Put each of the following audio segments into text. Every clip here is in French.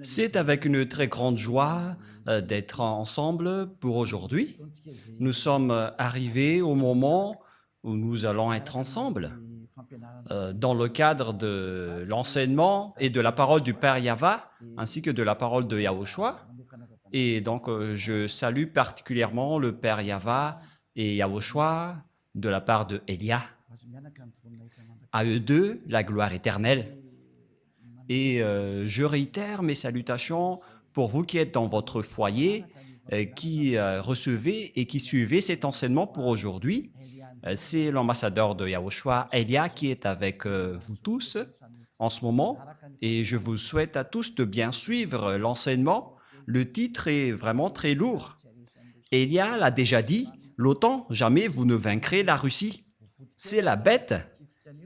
C'est avec une très grande joie d'être ensemble pour aujourd'hui. Nous sommes arrivés au moment où nous allons être ensemble dans le cadre de l'enseignement et de la parole du Père Yava, ainsi que de la parole de Yahushua. Et donc, je salue particulièrement le Père Yava et Yahushua de la part de Elia. À eux deux, la gloire éternelle. Et je réitère mes salutations pour vous qui êtes dans votre foyer, qui recevez et qui suivez cet enseignement pour aujourd'hui. C'est l'ambassadeur de Yahushua, Elia, qui est avec vous tous en ce moment. Et je vous souhaite à tous de bien suivre l'enseignement. Le titre est vraiment très lourd. Elia l'a déjà dit, l'OTAN, jamais vous ne vaincrez la Russie. C'est la bête.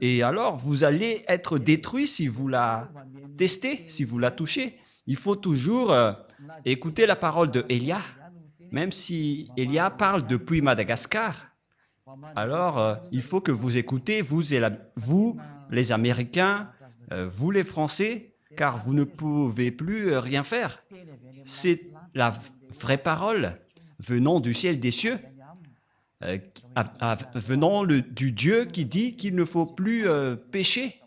Et alors, vous allez être détruit si vous la testez, si vous la touchez. Il faut toujours écouter la parole de Elia, même si Elia parle depuis Madagascar. Alors, il faut que vous écoutez, vous, les Américains, vous les Français, car vous ne pouvez plus rien faire. C'est la vraie parole venant du ciel des cieux, venant du Dieu qui dit qu'il ne faut plus pécher.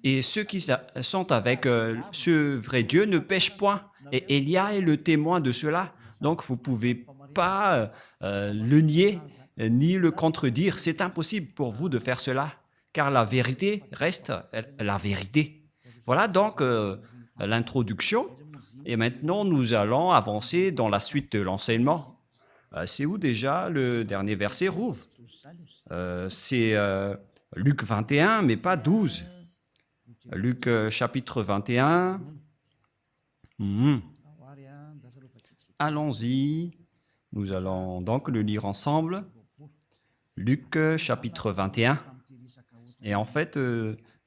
Et ceux qui sont avec ce vrai Dieu ne pêchent point. Et Elia est le témoin de cela. Donc, vous ne pouvez pas le nier ni le contredire. C'est impossible pour vous de faire cela, car la vérité reste la vérité. Voilà donc l'introduction. Et maintenant, nous allons avancer dans la suite de l'enseignement. C'est où déjà le dernier verset, Rouve? C'est Luc 21, mais pas 12. Luc chapitre 21. Allons-y. Nous allons donc le lire ensemble. Luc chapitre 21. Et en fait,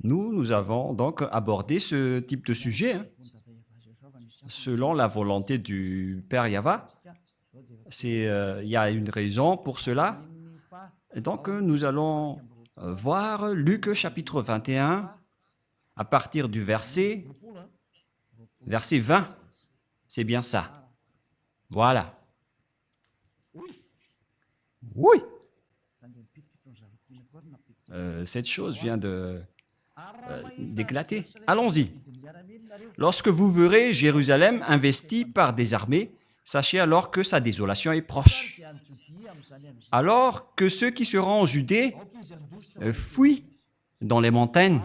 nous avons donc abordé ce type de sujet selon la volonté du Père Yava. Il y a une raison pour cela. Et donc, nous allons voir Luc chapitre 21 à partir du verset 20. C'est bien ça. Voilà. Oui. Cette chose vient d'éclater. Allons-y. Lorsque vous verrez Jérusalem investie par des armées, sachez alors que sa désolation est proche. Alors que ceux qui seront en Judée fuient dans les montagnes,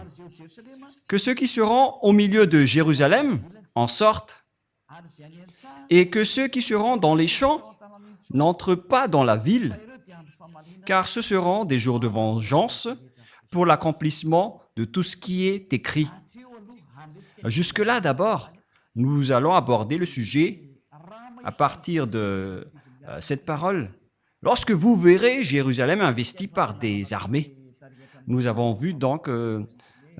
que ceux qui seront au milieu de Jérusalem en sortent, et que ceux qui seront dans les champs n'entrent pas dans la ville, car ce seront des jours de vengeance pour l'accomplissement de tout ce qui est écrit. Jusque-là, d'abord, nous allons aborder le sujet à partir de cette parole. Lorsque vous verrez Jérusalem investie par des armées, nous avons vu donc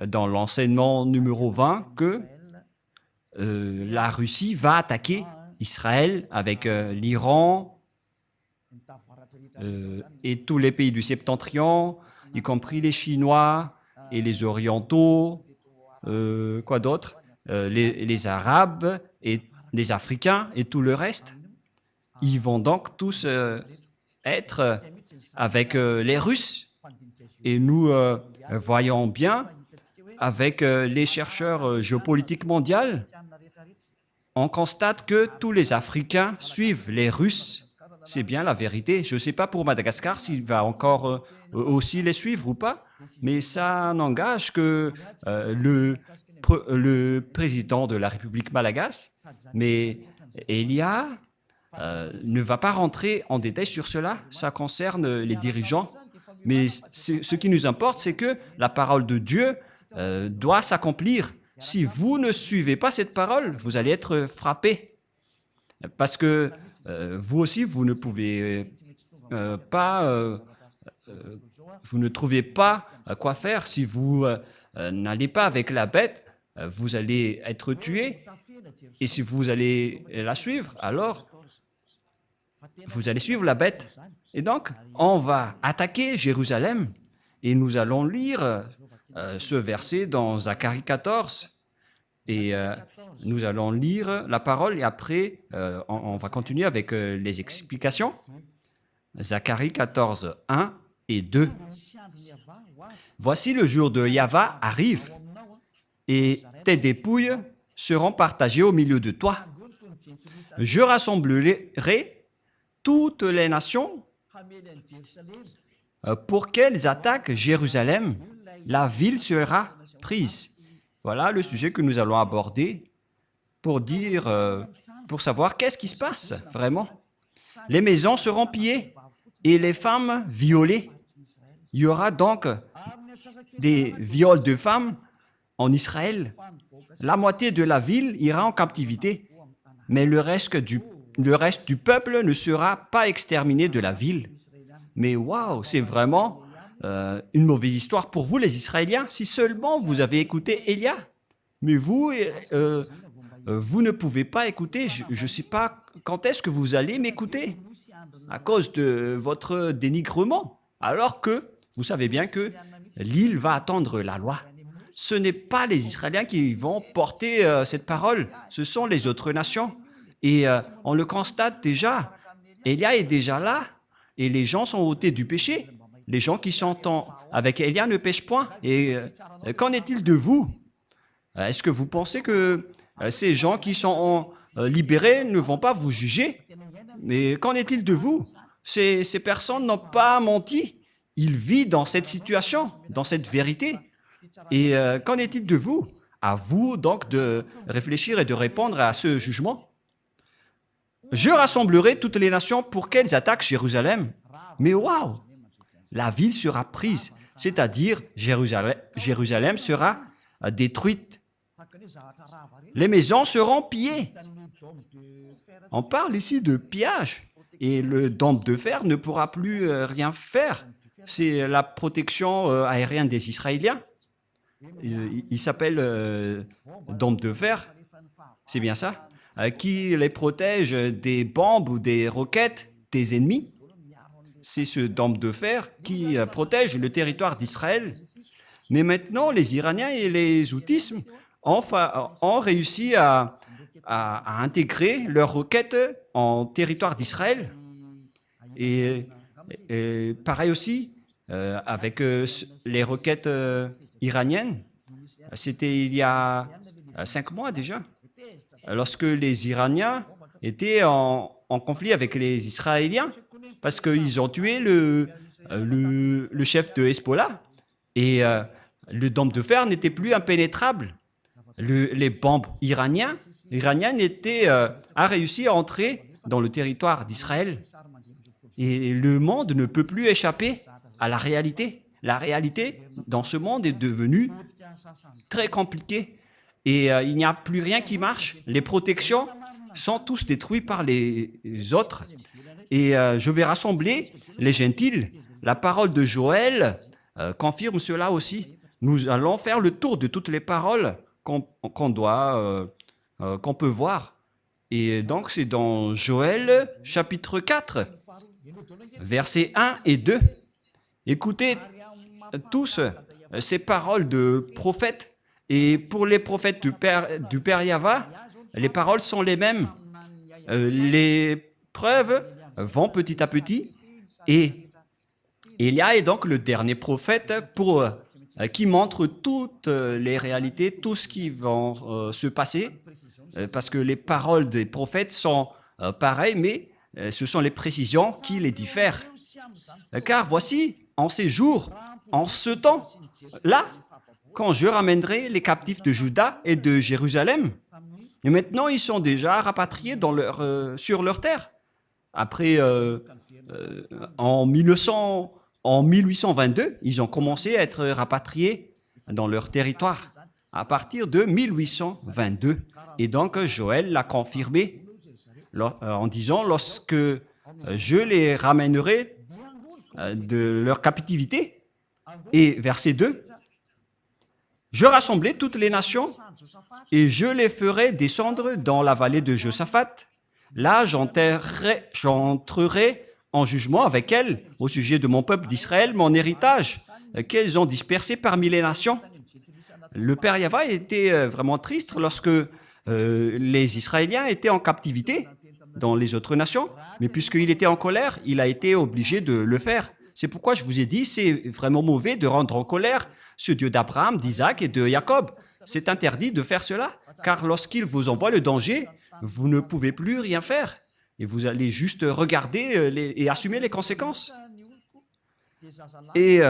dans l'enseignement numéro 20 que la Russie va attaquer Israël avec l'Iran et tous les pays du Septentrion, y compris les Chinois et les Orientaux, quoi d'autre, les Arabes et les Africains et tout le reste. Ils vont donc tous être avec les Russes. Et nous voyons bien avec les chercheurs géopolitiques mondiaux, on constate que tous les Africains suivent les Russes. C'est bien la vérité. Je ne sais pas pour Madagascar s'il va encore aussi les suivre ou pas, mais ça n'engage que le président de la République malgache, mais Elia ne va pas rentrer en détail sur cela. Ça concerne les dirigeants. Mais ce qui nous importe, c'est que la parole de Dieu doit s'accomplir. Si vous ne suivez pas cette parole, vous allez être frappés. Parce que vous aussi, vous ne pouvez pas, vous ne trouvez pas quoi faire. Si vous n'allez pas avec la bête, vous allez être tué. Et si vous allez la suivre, alors vous allez suivre la bête. Et donc, on va attaquer Jérusalem. Et nous allons lire ce verset dans Zacharie 14. Et nous allons lire la parole et après, on va continuer avec les explications. Zacharie 14, 1 et 2. Voici le jour de Yahva arrive et tes dépouilles seront partagées au milieu de toi. Je rassemblerai toutes les nations pour qu'elles attaquent Jérusalem. La ville sera prise. Voilà le sujet que nous allons aborder pour savoir qu'est-ce qui se passe vraiment. Les maisons seront pillées et les femmes violées. Il y aura donc des viols de femmes en Israël. La moitié de la ville ira en captivité, mais le reste du peuple ne sera pas exterminé de la ville. Mais waouh, c'est vraiment une mauvaise histoire pour vous les Israéliens, si seulement vous avez écouté Élia. Mais vous ne pouvez pas écouter. Je ne sais pas quand est-ce que vous allez m'écouter à cause de votre dénigrement, alors que vous savez bien que l'île va attendre la loi. Ce n'est pas les Israéliens qui vont porter cette parole, ce sont les autres nations. Et on le constate déjà, Élia est déjà là, et les gens sont ôtés du péché. Les gens qui sont avec Élia ne pêchent point. Et qu'en est-il de vous? Est-ce que vous pensez que ces gens qui sont libérés ne vont pas vous juger? Mais qu'en est-il de vous? Ces personnes n'ont pas menti. Ils vivent dans cette situation, dans cette vérité. Et qu'en est-il de vous? À vous donc de réfléchir et de répondre à ce jugement. Je rassemblerai toutes les nations pour qu'elles attaquent Jérusalem. Mais waouh! La ville sera prise, c'est-à-dire Jérusalem sera détruite. Les maisons seront pillées. On parle ici de pillage. Et le dôme de fer ne pourra plus rien faire. C'est la protection aérienne des Israéliens. Il s'appelle dôme de fer, c'est bien ça, qui les protège des bombes ou des roquettes des ennemis. C'est ce dôme de fer qui protège le territoire d'Israël. Mais maintenant, les Iraniens et les Houthis ont réussi à intégrer leurs roquettes en territoire d'Israël. Et pareil aussi avec les roquettes iraniennes. C'était il y a 5 mois déjà, lorsque les Iraniens étaient en conflit avec les Israéliens, parce qu'ils ont tué le chef de Hezbollah. Et le dôme de fer n'était plus impénétrable. Les bombes iraniennes a réussi à entrer dans le territoire d'Israël. Et le monde ne peut plus échapper à la réalité. La réalité dans ce monde est devenue très compliquée. Et il n'y a plus rien qui marche. Les protections sont tous détruites par les autres. Et je vais rassembler les gentils. La parole de Joël confirme cela aussi. Nous allons faire le tour de toutes les paroles qu'on peut voir. Et donc, c'est dans Joël, chapitre 4, versets 1 et 2. Écoutez tous ces paroles de prophètes. Et pour les prophètes du Père Yahva, les paroles sont les mêmes. Les preuves vont petit à petit. Et Élia est donc le dernier prophète qui montre toutes les réalités, tout ce qui va se passer, parce que les paroles des prophètes sont pareilles, mais ce sont les précisions qui les diffèrent. Car voici, en ces jours, en ce temps, là, quand je ramènerai les captifs de Juda et de Jérusalem, et maintenant ils sont déjà rapatriés sur leur terre. Après, en 1822, ils ont commencé à être rapatriés dans leur territoire, à partir de 1822. Et donc, Joël l'a confirmé en disant, lorsque je les ramènerai de leur captivité, et verset 2, je rassemblerai toutes les nations et je les ferai descendre dans la vallée de Josaphat. Là, j'entrerai en jugement avec elles au sujet de mon peuple d'Israël, mon héritage, qu'elles ont dispersé parmi les nations. le père Yahva était vraiment triste lorsque les Israéliens étaient en captivité dans les autres nations, mais puisqu'il était en colère, il a été obligé de le faire. C'est pourquoi je vous ai dit, c'est vraiment mauvais de rendre en colère ce Dieu d'Abraham, d'Isaac et de Jacob. C'est interdit de faire cela, car lorsqu'il vous envoie le danger, vous ne pouvez plus rien faire. Et vous allez juste regarder et assumer les conséquences. Et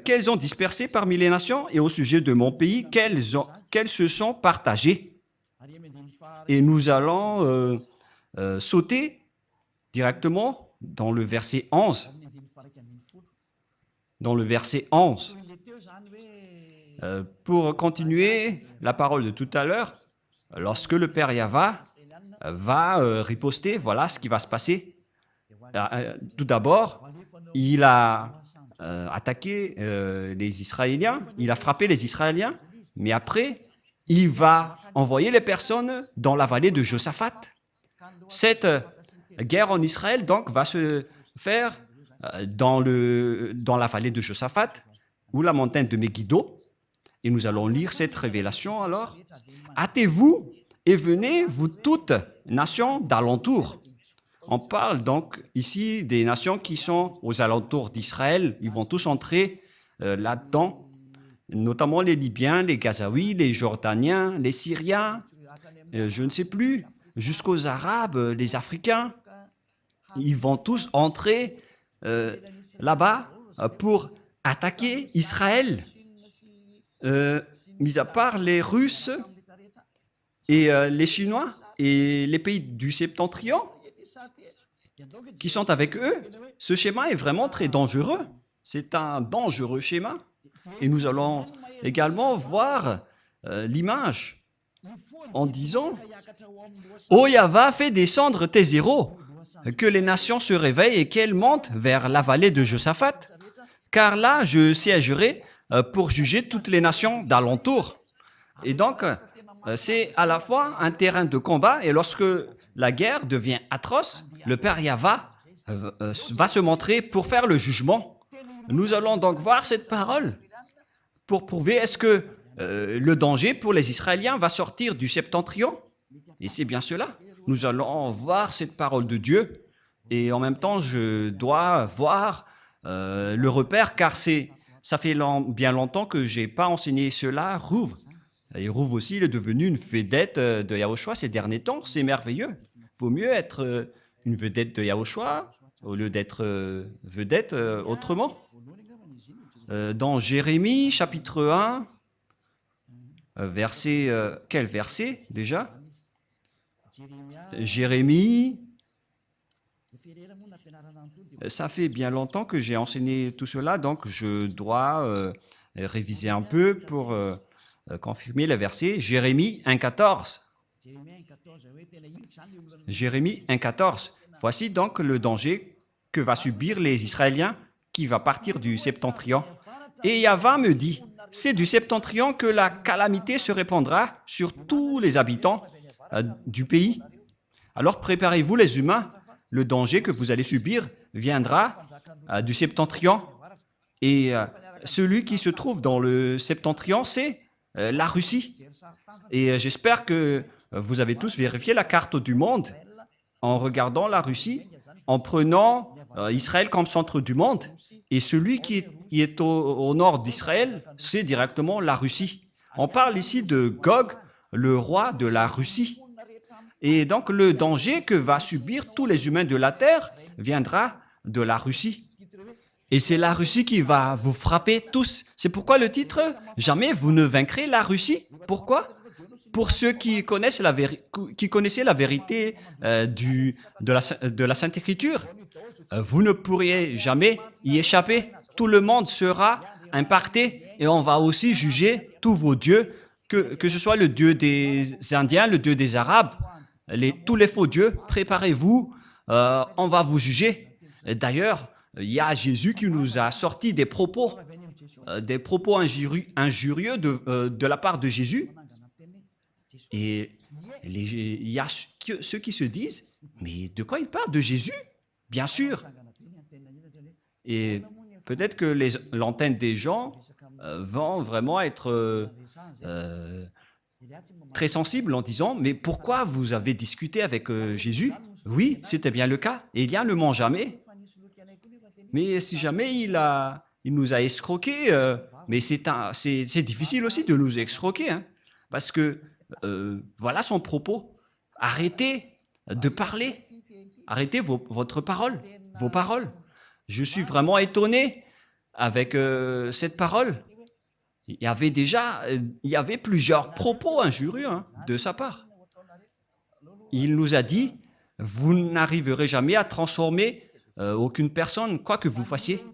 qu'elles ont dispersé parmi les nations, et au sujet de mon pays, qu'elles se sont partagées. Et nous allons sauter directement dans le verset 11. Dans le verset 11. Pour continuer la parole de tout à l'heure, lorsque le père Yahva va riposter, voilà ce qui va se passer. Tout d'abord, il a attaqué les Israéliens, il a frappé les Israéliens, mais après, il va envoyer les personnes dans la vallée de Josaphat. Cette guerre en Israël, donc, va se faire dans la vallée de Josaphat, ou la montagne de Megiddo. Et nous allons lire cette révélation alors. Hâtez-vous et venez, vous toutes, nations d'alentour. On parle donc ici des nations qui sont aux alentours d'Israël. Ils vont tous entrer là-dedans, notamment les Libyens, les Gazaouis, les Jordaniens, les Syriens, je ne sais plus, jusqu'aux Arabes, les Africains. Ils vont tous entrer là-bas pour attaquer Israël. Mis à part les Russes et les Chinois et les pays du Septentrion qui sont avec eux, ce schéma est vraiment très dangereux. C'est un dangereux schéma. Et nous allons également voir l'image en disant « Ô Yahva, fais descendre tes héros, que les nations se réveillent et qu'elles montent vers la vallée de Josaphat, car là je siégerai pour juger toutes les nations d'alentour. » Et donc, c'est à la fois un terrain de combat, et lorsque la guerre devient atroce, le Père Yahva va se montrer pour faire le jugement. Nous allons donc voir cette parole pour prouver est-ce que le danger pour les Israéliens va sortir du septentrion. Et c'est bien cela. Nous allons voir cette parole de Dieu, et en même temps, je dois voir le repère, car ça fait bien longtemps que je n'ai pas enseigné cela. Rouv. Et Rouv aussi, il est devenu une vedette de Yahushua ces derniers temps. C'est merveilleux. Il vaut mieux être une vedette de Yahushua au lieu d'être vedette autrement. Dans Jérémie, chapitre 1, verset... quel verset déjà? Jérémie... Ça fait bien longtemps que j'ai enseigné tout cela, donc je dois réviser un peu pour confirmer les versets. Jérémie 1,14. Jérémie 1,14. Voici donc le danger que va subir les Israéliens qui va partir du septentrion. Et Yahva me dit, c'est du septentrion que la calamité se répandra sur tous les habitants du pays. Alors préparez-vous les humains, le danger que vous allez subir viendra du septentrion. Et celui qui se trouve dans le septentrion, c'est la Russie. Et j'espère que vous avez tous vérifié la carte du monde en regardant la Russie, en prenant Israël comme centre du monde. Et celui qui est au nord d'Israël, c'est directement la Russie. On parle ici de Gog, le roi de la Russie. Et donc le danger que va subir tous les humains de la terre viendra de la Russie. Et c'est la Russie qui va vous frapper tous. C'est pourquoi le titre « Jamais vous ne vaincrez la Russie ». Pourquoi? Pour ceux qui connaissaient la vérité de la Sainte Écriture, vous ne pourriez jamais y échapper. Tout le monde sera impacté et on va aussi juger tous vos dieux, que ce soit le dieu des Indiens, le dieu des Arabes, tous les faux dieux. Préparez-vous, on va vous juger. D'ailleurs, il y a Jésus qui nous a sorti des propos injurieux de la part de Jésus. Et il y a ceux qui se disent, mais de quoi il parle? De Jésus? Bien sûr. Et peut-être que l'antenne des gens vont vraiment être euh, très sensibles en disant, mais pourquoi vous avez discuté avec Jésus? Oui, c'était bien le cas. Élia ne ment jamais. Mais si jamais il nous a escroqués, mais c'est difficile aussi de nous escroquer, hein, parce que voilà son propos. Arrêtez de parler. Arrêtez votre parole, vos paroles. Je suis vraiment étonné avec cette parole. Il y avait plusieurs propos injurieux de sa part. Il nous a dit, vous n'arriverez jamais à transformer aucune personne, quoi que vous fassiez.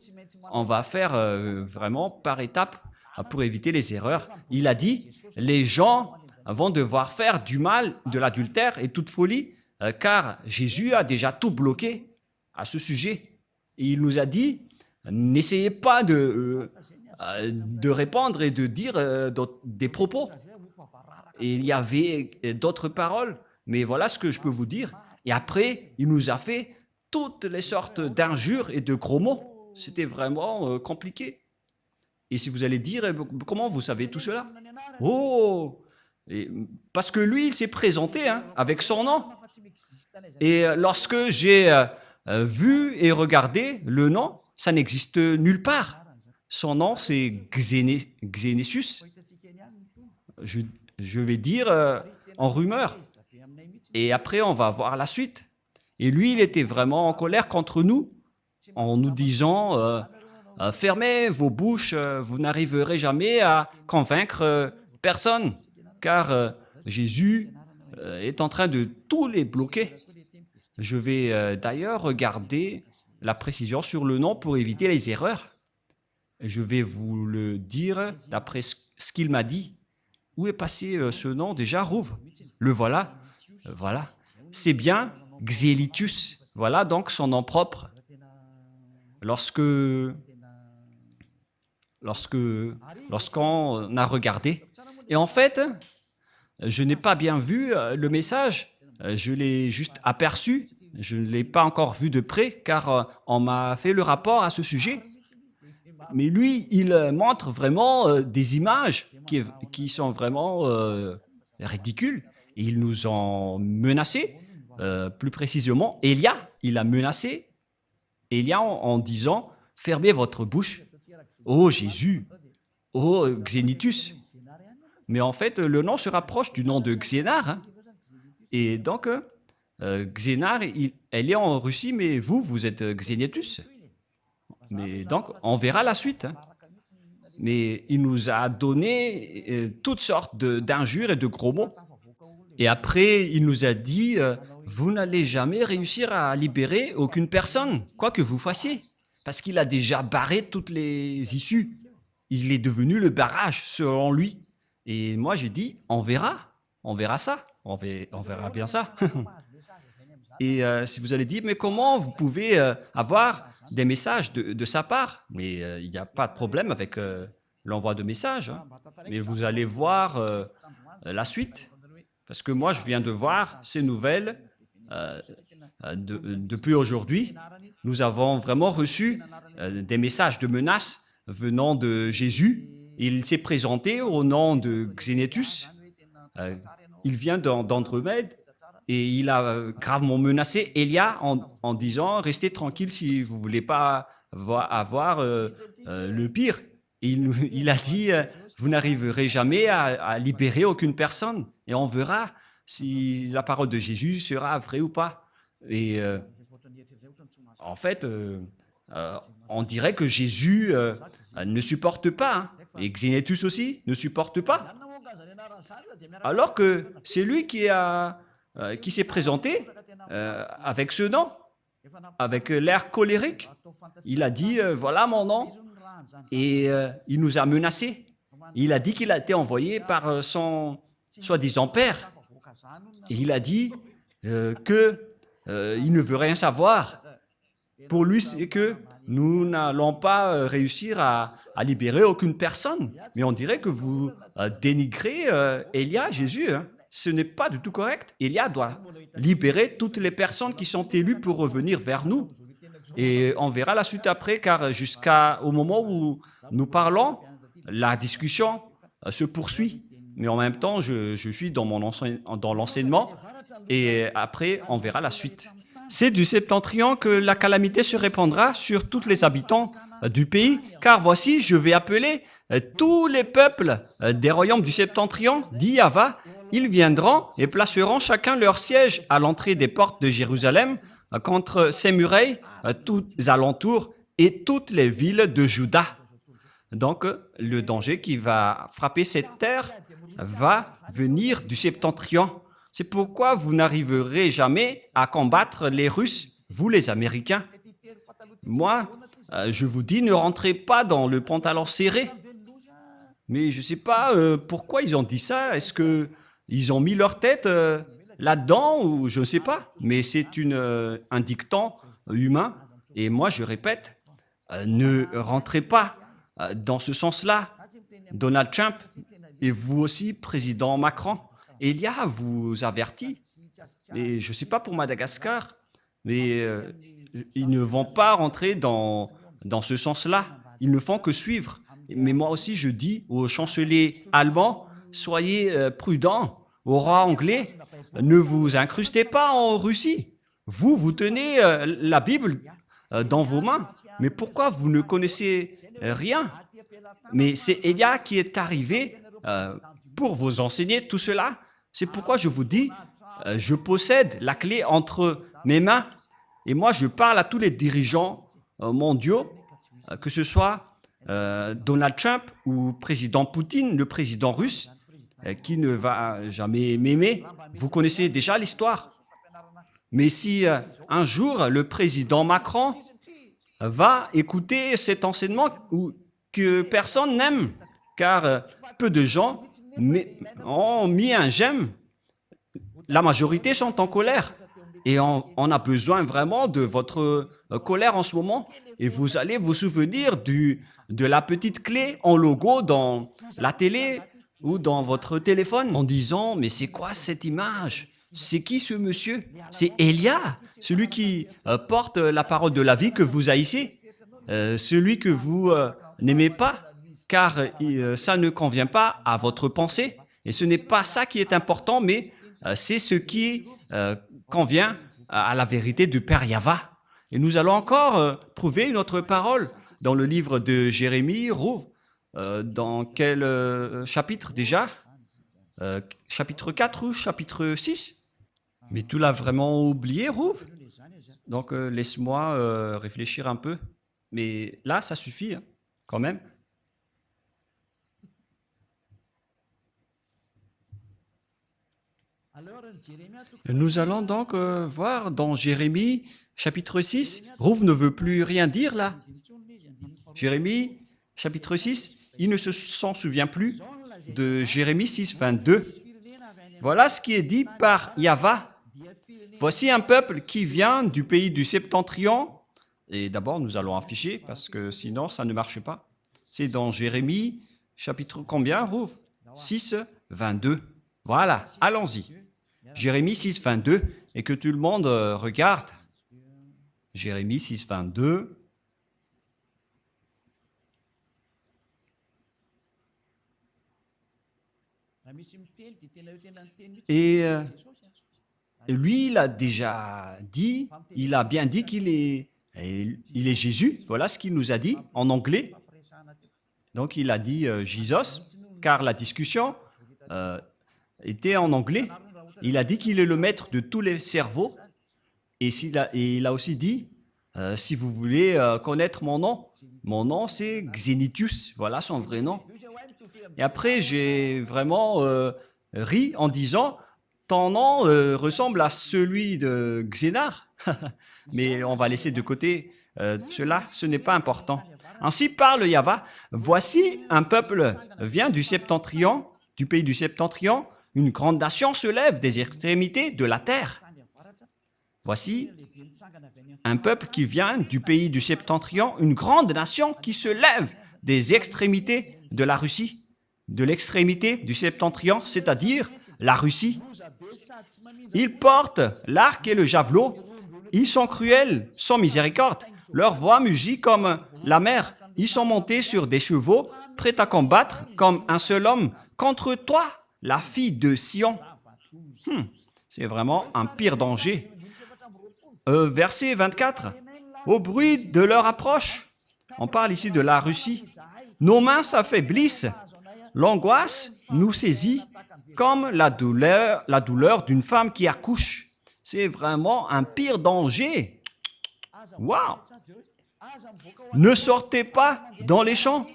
On va faire vraiment par étapes pour éviter les erreurs. Il a dit, les gens vont devoir faire du mal, de l'adultère et toute folie, car Jésus a déjà tout bloqué à ce sujet. Et il nous a dit, n'essayez pas de répandre et de dire des propos. Et il y avait d'autres paroles, mais voilà ce que je peux vous dire. Et après, il nous a fait toutes les sortes d'injures et de gros mots. C'était vraiment compliqué. Et si vous allez dire, comment vous savez tout cela? Oh, parce que lui, il s'est présenté avec son nom. Et lorsque j'ai vu et regardé le nom, ça n'existe nulle part. Son nom, c'est Xénésus. Je vais dire en rumeur. Et après, on va voir la suite. Et lui, il était vraiment en colère contre nous, en nous disant fermez vos bouches, vous n'arriverez jamais à convaincre personne, car Jésus est en train de tous les bloquer. Je vais d'ailleurs regarder la précision sur le nom pour éviter les erreurs. Je vais vous le dire d'après ce qu'il m'a dit. Où est passé ce nom déjà, Rouv? Le voilà. Voilà. C'est bien Xélitus. Voilà donc son nom propre. Lorsqu'on a regardé. Et en fait, je n'ai pas bien vu le message. Je l'ai juste aperçu. Je ne l'ai pas encore vu de près car on m'a fait le rapport à ce sujet. Mais lui, il montre vraiment des images qui sont vraiment ridicules. Et ils nous ont menacés, plus précisément. Élia, il a menacé Élia en disant « Fermez votre bouche, ô Jésus, ô Xénitus ». Mais en fait, le nom se rapproche du nom de Xénar. Et donc, Xénar, elle est en Russie, mais vous êtes Xénitus. Mais donc, on verra la suite. Mais il nous a donné toutes sortes d'injures et de gros mots. Et après, il nous a dit, vous n'allez jamais réussir à libérer aucune personne, quoi que vous fassiez. Parce qu'il a déjà barré toutes les issues. Il est devenu le barrage, selon lui. Et moi, j'ai dit, on verra ça. On verra bien ça. Et si vous allez dire, mais comment vous pouvez avoir des messages de sa part? Mais il n'y a pas de problème avec l'envoi de messages. Mais vous allez voir la suite. Parce que moi, je viens de voir ces nouvelles depuis aujourd'hui. Nous avons vraiment reçu des messages de menaces venant de Jésus. Il s'est présenté au nom de Xénétus. Il vient d'Andromède. Et il a gravement menacé Élia en disant « Restez tranquille si vous ne voulez pas avoir le pire ». Il a dit « Vous n'arriverez jamais à libérer aucune personne. » Et on verra si la parole de Jésus sera vraie ou pas. Et en fait, on dirait que Jésus ne supporte pas. Et Xénétus aussi ne supporte pas. Alors que c'est lui qui s'est présenté avec ce nom, avec l'air colérique. Il a dit, voilà mon nom, et il nous a menacés. Il a dit qu'il a été envoyé par son soi-disant père. Et il a dit qu'il ne veut rien savoir. Pour lui, c'est que nous n'allons pas réussir à libérer aucune personne. Mais on dirait que vous dénigrez Élia, Jésus. Ce n'est pas du tout correct. Élia doit libérer toutes les personnes qui sont élues pour revenir vers nous. Et on verra la suite après, car jusqu'au moment où nous parlons, la discussion se poursuit. Mais en même temps, je suis dans dans l'enseignement et après, on verra la suite. C'est du septentrion que la calamité se répandra sur tous les habitants du pays, car voici, je vais appeler tous les peuples des royaumes du septentrion, dit Yahva. Ils viendront et placeront chacun leur siège à l'entrée des portes de Jérusalem, contre ses murailles, tous alentours et toutes les villes de Juda. Donc, le danger qui va frapper cette terre va venir du septentrion. C'est pourquoi vous n'arriverez jamais à combattre les Russes, vous les Américains. Moi, je vous dis, ne rentrez pas dans le pantalon serré. Mais je ne sais pas pourquoi ils ont dit ça. Est-ce qu'ils ont mis leur tête là-dedans ou je ne sais pas. Mais c'est un dicton humain. Et moi, je répète, ne rentrez pas dans ce sens-là. Donald Trump et vous aussi, président Macron. Elia vous avertit. Et je ne sais pas pour Madagascar, mais ils ne vont pas rentrer dans ce sens-là. Ils ne font que suivre. Mais moi aussi, je dis au chancelier allemand, soyez prudents. Au roi anglais, ne vous incrustez pas en Russie. Vous tenez la Bible dans vos mains. Mais pourquoi vous ne connaissez rien? Mais c'est Elia qui est arrivé pour vous enseigner tout cela. C'est pourquoi je vous dis, je possède la clé entre mes mains. Et moi, je parle à tous les dirigeants mondiaux, que ce soit Donald Trump ou président Poutine, le président russe, qui ne va jamais m'aimer. Vous connaissez déjà l'histoire. Mais si un jour, le président Macron va écouter cet enseignement que personne n'aime, car peu de gens ont mis un j'aime, la majorité sont en colère. Et on a besoin vraiment de votre colère en ce moment. Et vous allez vous souvenir de la petite clé en logo dans la télé ou dans votre téléphone en disant « Mais c'est quoi cette image? C'est qui ce monsieur? C'est Elia, celui qui porte la parole de la vie que vous haïssez, celui que vous n'aimez pas, car ça ne convient pas à votre pensée. Et ce n'est pas ça qui est important, mais c'est ce qui convient à la vérité du Père Yahva. Et nous allons encore prouver une autre parole dans le livre de Jérémie, Rouv. Dans quel chapitre déjà? Chapitre 4 ou chapitre 6? Mais tu l'as vraiment oublié, Rouv? Donc laisse-moi réfléchir un peu. Mais là, ça suffit, hein, quand même. Nous allons donc voir dans Jérémie, chapitre 6. Rouv ne veut plus rien dire là. Jérémie, chapitre 6, il ne s'en souvient plus de Jérémie 6, 22. Voilà ce qui est dit par Yahva. Voici un peuple qui vient du pays du septentrion. Et d'abord, nous allons afficher parce que sinon, ça ne marche pas. C'est dans Jérémie, chapitre combien, Rouv? 6, 22. Voilà, allons-y. Jérémie 6, 22, et que tout le monde regarde. Jérémie 6, 22. Et lui, il a déjà dit, il a bien dit qu'il est Jésus. Voilà ce qu'il nous a dit en anglais. Donc, il a dit Jesus, car la discussion était en anglais. Il a dit qu'il est le maître de tous les cerveaux. Et il a aussi dit, si vous voulez connaître mon nom c'est Xenitius. Voilà son vrai nom. Et après, j'ai vraiment ri en disant, ton nom ressemble à celui de Xénar. Mais on va laisser de côté cela, ce n'est pas important. Ainsi parle Yahva, voici un peuple vient du septentrion, du pays du septentrion, une grande nation se lève des extrémités de la terre. Voici un peuple qui vient du pays du septentrion, une grande nation qui se lève des extrémités de la Russie, de l'extrémité du septentrion, c'est-à-dire la Russie. Ils portent l'arc et le javelot, ils sont cruels, sans miséricorde, leur voix mugit comme la mer, Ils sont montés sur des chevaux, prêts à combattre comme un seul homme contre toi, la fille de Sion. C'est vraiment un pire danger. Verset 24. Au bruit de leur approche, on parle ici de la Russie, nos mains s'affaiblissent, l'angoisse nous saisit comme la douleur d'une femme qui accouche. C'est vraiment un pire danger. Waouh! Ne sortez pas dans les champs,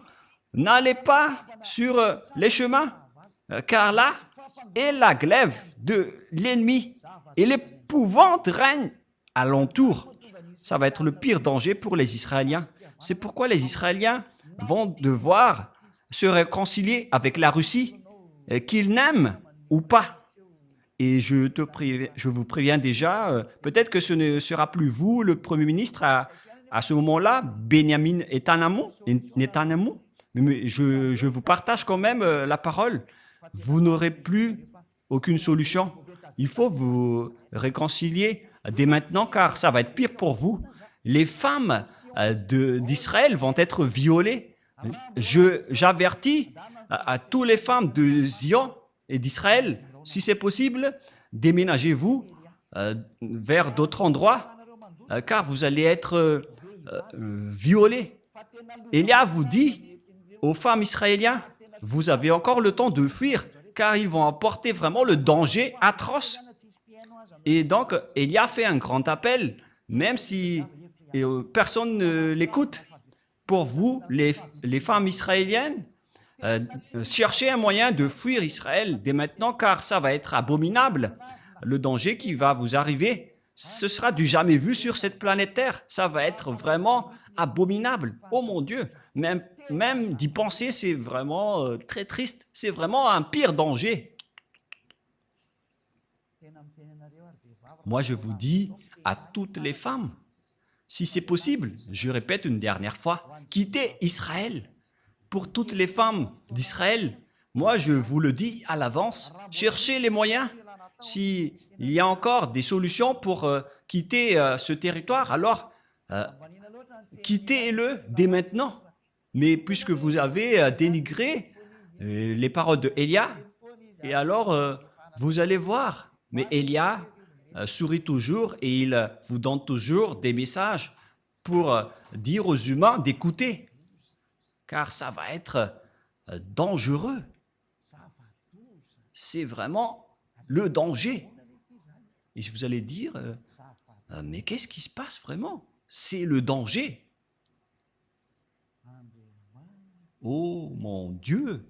n'allez pas sur les chemins, car là est la glaive de l'ennemi et l'épouvante règne alentour. Ça va être le pire danger pour les Israéliens. C'est pourquoi les Israéliens vont devoir se réconcilier avec la Russie, qu'ils n'aiment ou pas. Et je vous préviens déjà, peut-être que ce ne sera plus vous, le Premier ministre, à ce moment-là, Benjamin Netanyahou, mais je vous partage quand même la parole. Vous n'aurez plus aucune solution. Il faut vous réconcilier dès maintenant, car ça va être pire pour vous. Les femmes d'Israël vont être violées. J'avertis à toutes les femmes de Zion et d'Israël, si c'est possible, déménagez-vous vers d'autres endroits, car vous allez être violés. Élia vous dit aux femmes israéliennes, vous avez encore le temps de fuir, car ils vont apporter vraiment le danger atroce. Et donc, Élia fait un grand appel, même si personne ne l'écoute. Pour vous, les femmes israéliennes, cherchez un moyen de fuir Israël dès maintenant, car ça va être abominable. Le danger qui va vous arriver, ce sera du jamais vu sur cette planète Terre. Ça va être vraiment abominable. Oh mon Dieu, même d'y penser, c'est vraiment très triste. C'est vraiment un pire danger. Moi, je vous dis à toutes les femmes, si c'est possible, je répète une dernière fois, quittez Israël. Pour toutes les femmes d'Israël, moi, je vous le dis à l'avance, cherchez les moyens. S'il y a encore des solutions pour quitter ce territoire, alors quittez-le dès maintenant. Mais puisque vous avez dénigré les paroles de Élia, et alors vous allez voir. Mais Élia sourit toujours et il vous donne toujours des messages pour dire aux humains d'écouter, car ça va être dangereux. C'est vraiment le danger. Et si vous allez dire, mais qu'est-ce qui se passe vraiment? C'est le danger. Oh mon Dieu!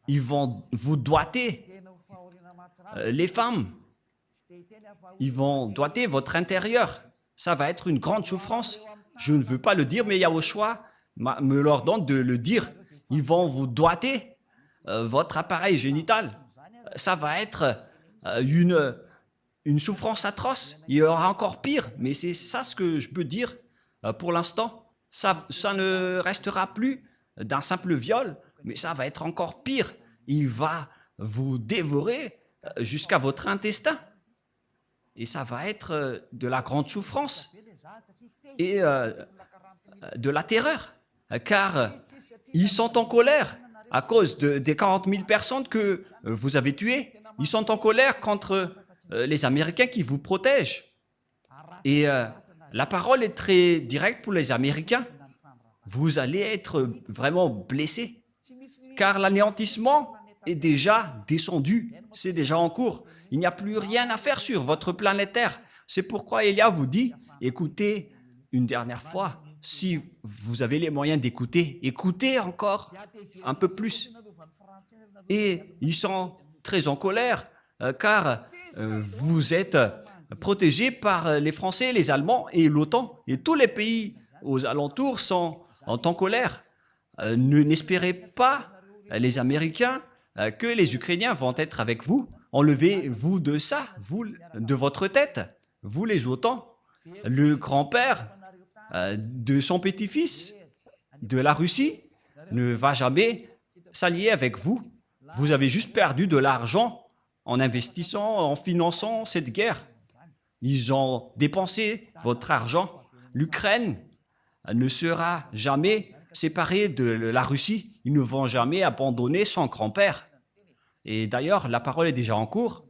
Ils vont vous doiter. Les femmes, ils vont doiter votre intérieur. Ça va être une grande souffrance. Je ne veux pas le dire, mais Yahushua me leur donne de le dire. Ils vont vous doiter votre appareil génital. Ça va être une souffrance atroce. Il y aura encore pire, mais c'est ça ce que je peux dire pour l'instant. Ça ne restera plus d'un simple viol, mais ça va être encore pire. Il va vous dévorer jusqu'à votre intestin. Et ça va être de la grande souffrance et de la terreur, car ils sont en colère à cause des 40 000 personnes que vous avez tuées. Ils sont en colère contre les Américains qui vous protègent. Et la parole est très directe pour les Américains. Vous allez être vraiment blessés, car l'anéantissement est déjà descendu, c'est déjà en cours. Il n'y a plus rien à faire sur votre planète Terre. C'est pourquoi Élia vous dit, écoutez une dernière fois, si vous avez les moyens d'écouter, écoutez encore un peu plus. Et ils sont très en colère, car vous êtes protégés par les Français, les Allemands et l'OTAN. Et tous les pays aux alentours sont en colère. N'espérez pas, les Américains, que les Ukrainiens vont être avec vous. Enlevez-vous de ça, vous, de votre tête, vous les OTAN. Le grand-père de son petit-fils de la Russie ne va jamais s'allier avec vous. Vous avez juste perdu de l'argent en investissant, en finançant cette guerre. Ils ont dépensé votre argent. l'Ukraine ne sera jamais séparée de la Russie. Ils ne vont jamais abandonner son grand-père. Et d'ailleurs, la parole est déjà en cours.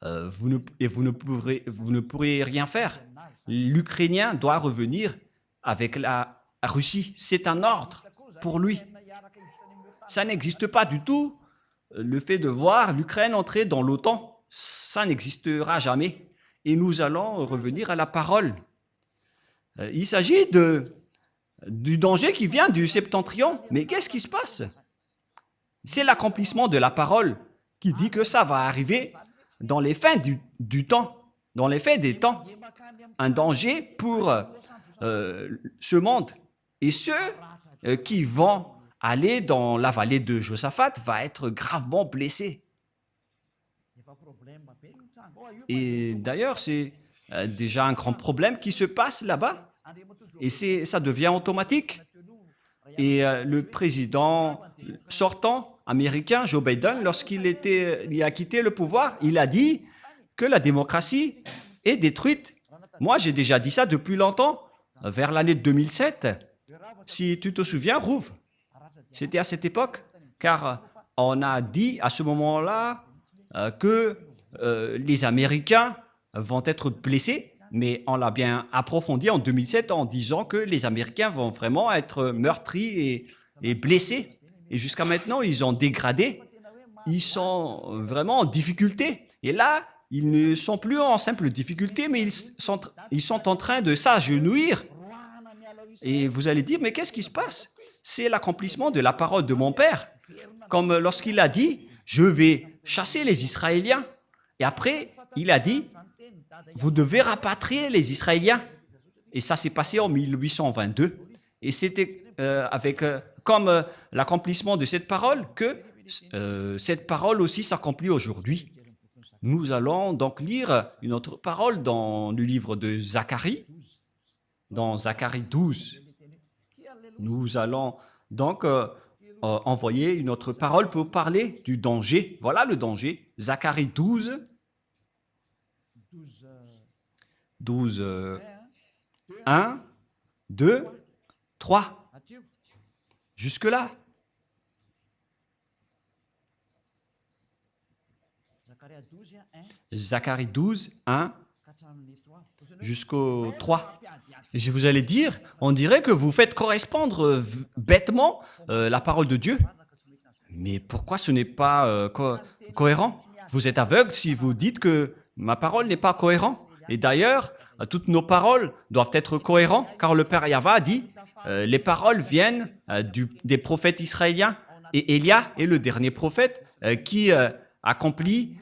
Vous ne pourrez rien faire. L'Ukrainien doit revenir avec la Russie. C'est un ordre pour lui. Ça n'existe pas du tout. Le fait de voir l'Ukraine entrer dans l'OTAN, ça n'existera jamais. Et nous allons revenir à la parole. Il s'agit du danger qui vient du septentrion. Mais qu'est-ce qui se passe? C'est l'accomplissement de la parole qui dit que ça va arriver dans les fins du temps, dans les fins des temps. Un danger pour ce monde. Et ceux qui vont aller dans la vallée de Josaphat vont être gravement blessés. Et d'ailleurs, c'est déjà un grand problème qui se passe là-bas. Et ça devient automatique. Et le président sortant américain, Joe Biden, lorsqu'il a quitté le pouvoir, il a dit que la démocratie est détruite. Moi, j'ai déjà dit ça depuis longtemps, vers l'année 2007. Si tu te souviens, Rouv, c'était à cette époque, car on a dit à ce moment-là que les Américains vont être blessés, mais on l'a bien approfondi en 2007 en disant que les Américains vont vraiment être meurtris et blessés. Et jusqu'à maintenant, ils ont dégradé, ils sont vraiment en difficulté. Et là, ils ne sont plus en simple difficulté, mais ils sont en train de s'agenouiller. Et vous allez dire, mais qu'est-ce qui se passe? C'est l'accomplissement de la parole de mon père. Comme lorsqu'il a dit, je vais chasser les Israéliens. Et après, il a dit, vous devez rapatrier les Israéliens. Et ça s'est passé en 1822. Et c'était comme l'accomplissement de cette parole que cette parole aussi s'accomplit aujourd'hui. Nous allons donc lire une autre parole dans le livre de Zacharie, dans Zacharie 12. Nous allons donc envoyer une autre parole pour parler du danger. Voilà le danger. Zacharie 12, 1, 2, 3. Jusque-là. Zacharie 12, 1 jusqu'au 3. Et si vous allez dire, on dirait que vous faites correspondre bêtement la parole de Dieu. Mais pourquoi ce n'est pas cohérent? Vous êtes aveugle si vous dites que ma parole n'est pas cohérente. Et d'ailleurs, toutes nos paroles doivent être cohérentes, car le Père Yahva a dit, les paroles viennent des prophètes israéliens. Et Élia est le dernier prophète qui accomplit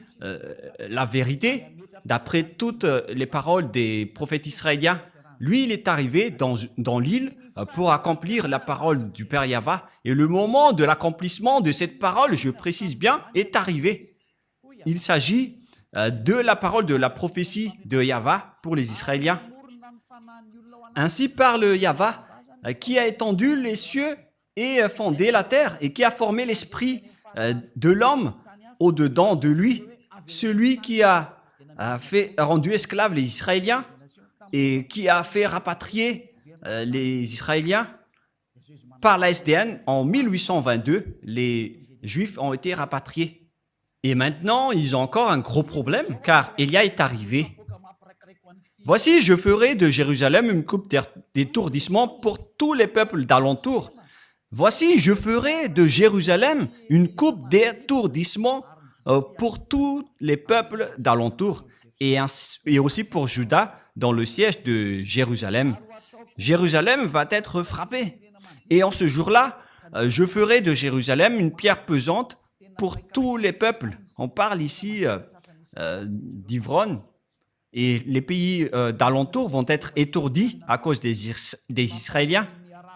la vérité d'après toutes les paroles des prophètes israéliens. Lui, il est arrivé dans l'île pour accomplir la parole du Père Yahva. Et le moment de l'accomplissement de cette parole, je précise bien, est arrivé. Il s'agit de la parole de la prophétie de Yahva pour les Israéliens. Ainsi parle Yahva, qui a étendu les cieux et fondé la terre, et qui a formé l'esprit de l'homme au-dedans de lui, celui qui a rendu esclaves les Israéliens et qui a fait rapatrier les Israéliens par la SDN en 1822. Les Juifs ont été rapatriés. Et maintenant, ils ont encore un gros problème, car Élia est arrivé. Voici, je ferai de Jérusalem une coupe d'étourdissement pour tous les peuples d'alentour. Voici, je ferai de Jérusalem une coupe d'étourdissement pour tous les peuples d'alentour, et aussi pour Juda dans le siège de Jérusalem. Jérusalem va être frappée. Et en ce jour-là, je ferai de Jérusalem une pierre pesante pour tous les peuples. On parle ici d'Ivron. Et les pays d'alentour vont être étourdis à cause des Israéliens.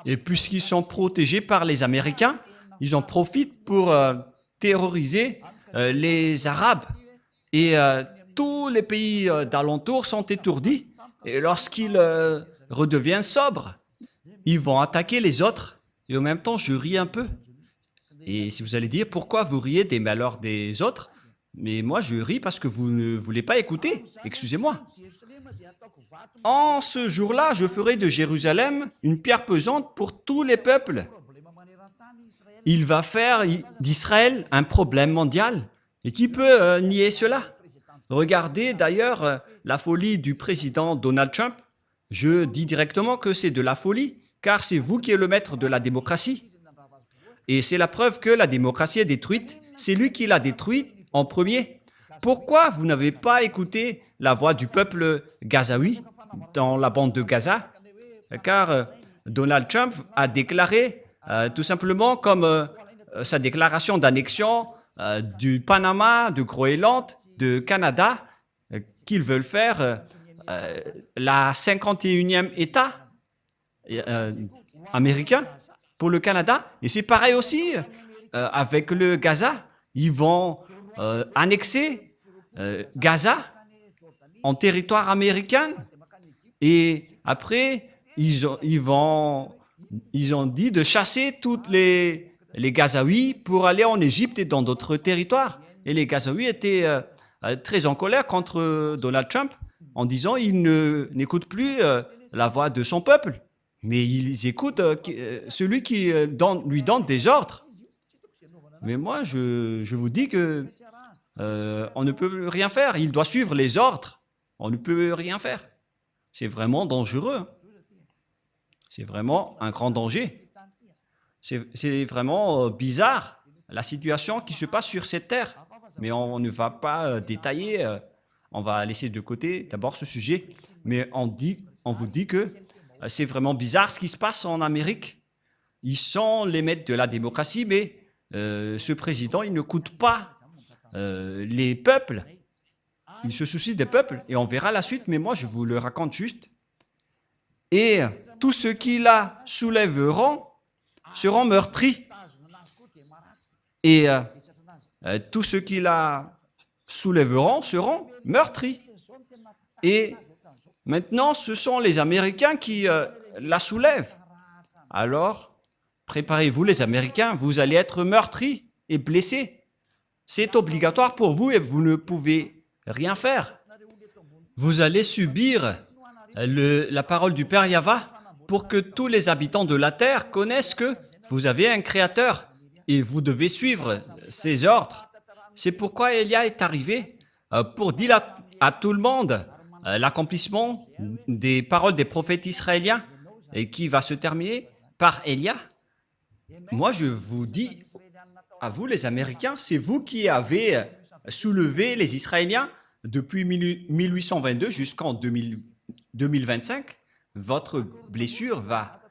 Et puisqu'ils sont protégés par les Américains, ils en profitent pour terroriser les Arabes. Et tous les pays d'alentour sont étourdis. Et lorsqu'ils redeviennent sobres, ils vont attaquer les autres. Et en même temps, je ris un peu. Et si vous allez dire, pourquoi vous riez des malheurs des autres? Mais moi, je ris parce que vous ne voulez pas écouter. Excusez-moi. En ce jour-là, je ferai de Jérusalem une pierre pesante pour tous les peuples. Il va faire d'Israël un problème mondial. Et qui peut nier cela? Regardez d'ailleurs la folie du président Donald Trump. Je dis directement que c'est de la folie, car c'est vous qui êtes le maître de la démocratie. Et c'est la preuve que la démocratie est détruite. C'est lui qui l'a détruite en premier. Pourquoi vous n'avez pas écouté la voix du peuple gazaoui dans la bande de Gaza? Car Donald Trump a déclaré tout simplement comme sa déclaration d'annexion du Panama, de Groenland, de Canada, qu'ils veulent faire la 51e État américain pour le Canada. Et c'est pareil aussi avec le Gaza. Ils vont annexer Gaza en territoire américain. Et après, ils ont dit de chasser tous les Gazaouis pour aller en Égypte et dans d'autres territoires. Et les Gazaouis étaient très en colère contre Donald Trump en disant qu'il n'écoute plus la voix de son peuple, mais ils écoutent celui qui lui donne des ordres. Mais moi, je vous dis que on ne peut rien faire. Il doit suivre les ordres. On ne peut rien faire. C'est vraiment dangereux. C'est vraiment un grand danger. C'est vraiment bizarre, la situation qui se passe sur cette terre. Mais on ne va pas détailler, on va laisser de côté d'abord ce sujet. Mais on vous dit que c'est vraiment bizarre ce qui se passe en Amérique. Ils sont les maîtres de la démocratie, mais ce président, il n'écoute pas les peuples. Il se soucie des peuples et on verra la suite, mais moi je vous le raconte juste. Et tous ceux qui la soulèveront seront meurtris. Et tous ceux qui la soulèveront seront meurtris. Et maintenant, ce sont les Américains qui la soulèvent. Alors, préparez-vous les Américains, vous allez être meurtris et blessés. C'est obligatoire pour vous et vous ne pouvez rien faire. Vous allez subir la parole du Père Yahva pour que tous les habitants de la terre connaissent que vous avez un Créateur et vous devez suivre ses ordres. C'est pourquoi Élia est arrivé pour dire à tout le monde l'accomplissement des paroles des prophètes israéliens et qui va se terminer par Élia. Moi, je vous dis à vous, les Américains, c'est vous qui avez soulevé les Israéliens depuis 1822 jusqu'en 2025. Votre blessure va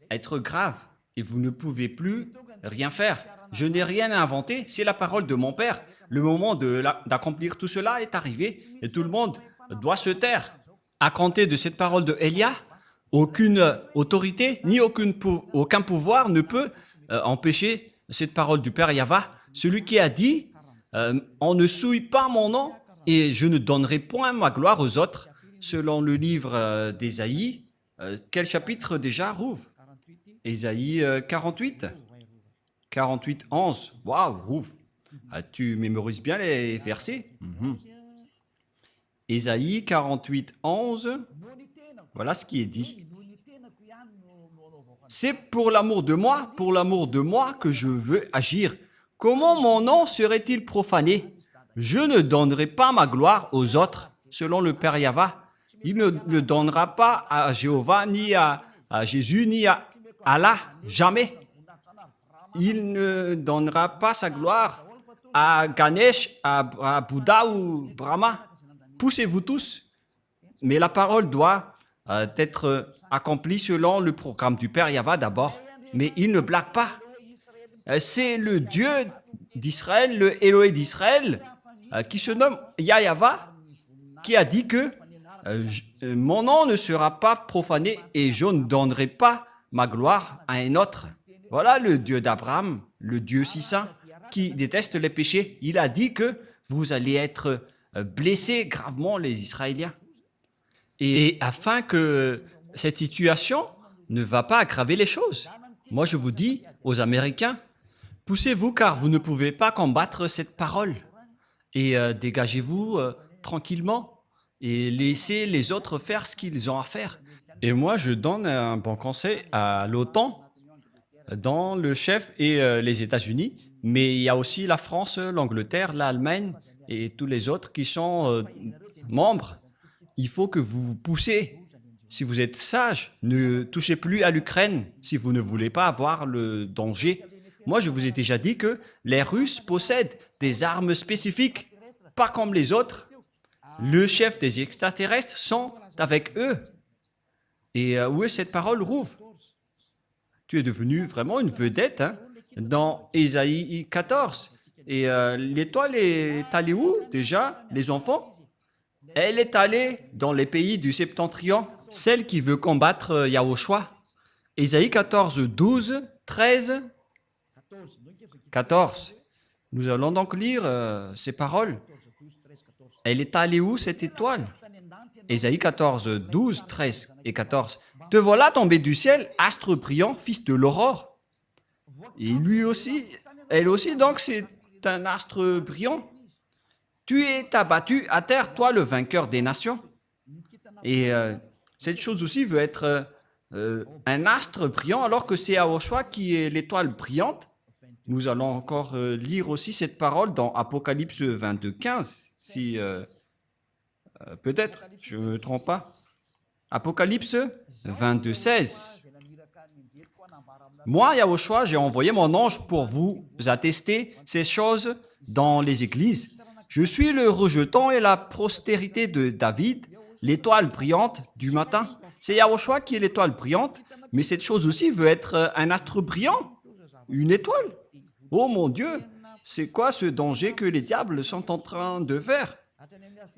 être grave et vous ne pouvez plus rien faire. Je n'ai rien inventé, c'est la parole de mon Père. Le moment d'accomplir tout cela est arrivé et tout le monde doit se taire. À compter de cette parole de Élia, aucune autorité ni aucun pouvoir ne peut empêcher cette parole du Père Yahva. Celui qui a dit on ne souille pas mon nom et je ne donnerai point ma gloire aux autres. Selon le livre d'Ésaïe, quel chapitre déjà, Rouv? Ésaïe 48. 48, 11. Waouh, Rouv. Tu mémorises bien les versets. Ésaïe 48, 11. Voilà ce qui est dit. C'est pour l'amour de moi que je veux agir. Comment mon nom serait-il profané? Je ne donnerai pas ma gloire aux autres, selon le Père Yahva. Il ne donnera pas à Jéhovah, ni à Jésus, ni à Allah, jamais. Il ne donnera pas sa gloire à Ganesh, à Bouddha ou Brahma. Poussez-vous tous. Mais la parole doit être accomplie selon le programme du Père Yahva d'abord. Mais il ne blague pas. C'est le Dieu d'Israël, le Élohé d'Israël, qui se nomme Yahva, qui a dit que mon nom ne sera pas profané et je ne donnerai pas ma gloire à un autre. Voilà le Dieu d'Abraham, le Dieu si saint, qui déteste les péchés. Il a dit que vous allez être blessés gravement, les Israéliens. Et afin que cette situation ne va pas aggraver les choses, moi je vous dis aux Américains, poussez-vous car vous ne pouvez pas combattre cette parole. et dégagez-vous tranquillement et laissez les autres faire ce qu'ils ont à faire. Et moi, je donne un bon conseil à l'OTAN, dans le chef et les États-Unis, mais il y a aussi la France, l'Angleterre, l'Allemagne et tous les autres qui sont membres. Il faut que vous vous poussez. Si vous êtes sage, ne touchez plus à l'Ukraine si vous ne voulez pas avoir le danger. Moi, je vous ai déjà dit que les Russes possèdent des armes spécifiques, pas comme les autres. Le chef des extraterrestres sont avec eux. Et où est cette parole, Rouve? Tu es devenu vraiment une vedette hein, dans Ésaïe 14. Et l'étoile est allée où déjà, les enfants? Elle est allée dans les pays du septentrion, celle qui veut combattre Yahushua. Ésaïe 14, 12, 13, 14. Nous allons donc lire ces paroles. Elle est allée où cette étoile? Ésaïe 14, 12, 13 et 14. Te voilà tombé du ciel, astre brillant, fils de l'aurore. Et lui aussi, elle aussi, donc c'est un astre brillant. Tu es abattu à terre, toi le vainqueur des nations. Et cette chose aussi veut être un astre brillant, alors que c'est Yahushua qui est l'étoile brillante. Nous allons encore lire aussi cette parole dans Apocalypse 22, 15, si peut-être, je ne me trompe pas. Apocalypse 22, 16. Moi, Yahushua, j'ai envoyé mon ange pour vous attester ces choses dans les églises. Je suis le rejeton et la postérité de David, l'étoile brillante du matin. C'est Yahushua qui est l'étoile brillante, mais cette chose aussi veut être un astre brillant, une étoile. Oh mon Dieu, c'est quoi ce danger que les diables sont en train de faire?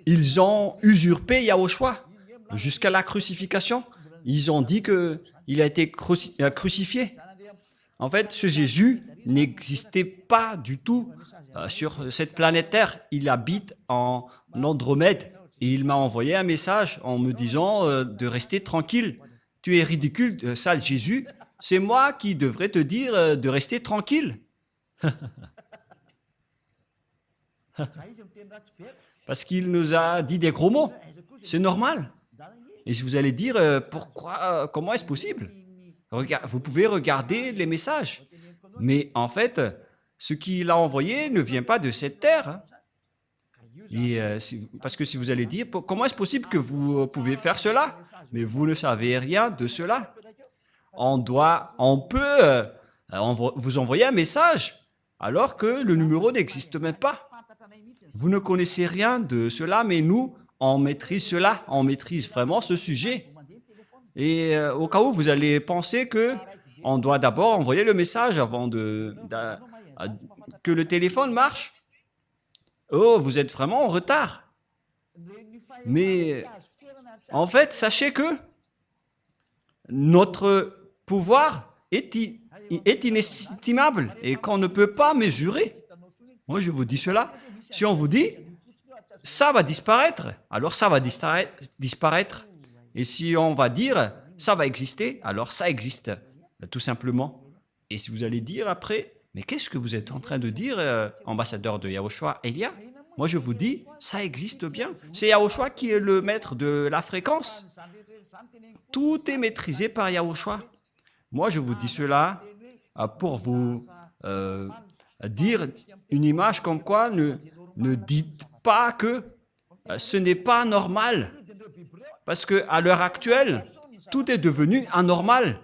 Ils ont usurpé Yahushua jusqu'à la crucifixion. Ils ont dit qu'il a été crucifié. En fait, ce Jésus n'existait pas du tout sur cette planète Terre. Il habite en Andromède. Et il m'a envoyé un message en me disant de rester tranquille. Tu es ridicule, sale Jésus. C'est moi qui devrais te dire de rester tranquille. Parce qu'il nous a dit des gros mots. C'est normal. Et si vous allez dire pourquoi, comment est-ce possible? Vous pouvez regarder les messages. Mais en fait, ce qu'il a envoyé ne vient pas de cette terre. Hein. Et, parce que si vous allez dire, comment est-ce possible que vous pouvez faire cela? Mais vous ne savez rien de cela. On peut vous envoyer un message alors que le numéro n'existe même pas. Vous ne connaissez rien de cela, mais nous, on maîtrise cela, on maîtrise vraiment ce sujet. Et au cas où vous allez penser que on doit d'abord envoyer le message avant que le téléphone marche. Oh, vous êtes vraiment en retard. Mais en fait, sachez que notre pouvoir est inestimable et qu'on ne peut pas mesurer. Moi, je vous dis cela. Si on vous dit, ça va disparaître, alors ça va disparaître. Et si on va dire, ça va exister, alors ça existe, tout simplement. Et si vous allez dire après, mais qu'est-ce que vous êtes en train de dire, ambassadeur de Yahushua, Elia? Moi, je vous dis, ça existe bien. C'est Yahushua qui est le maître de la fréquence. Tout est maîtrisé par Yahushua. Moi, je vous dis cela pour vous dire une image comme quoi ne dites pas que ce n'est pas normal. Parce qu'à l'heure actuelle, tout est devenu anormal.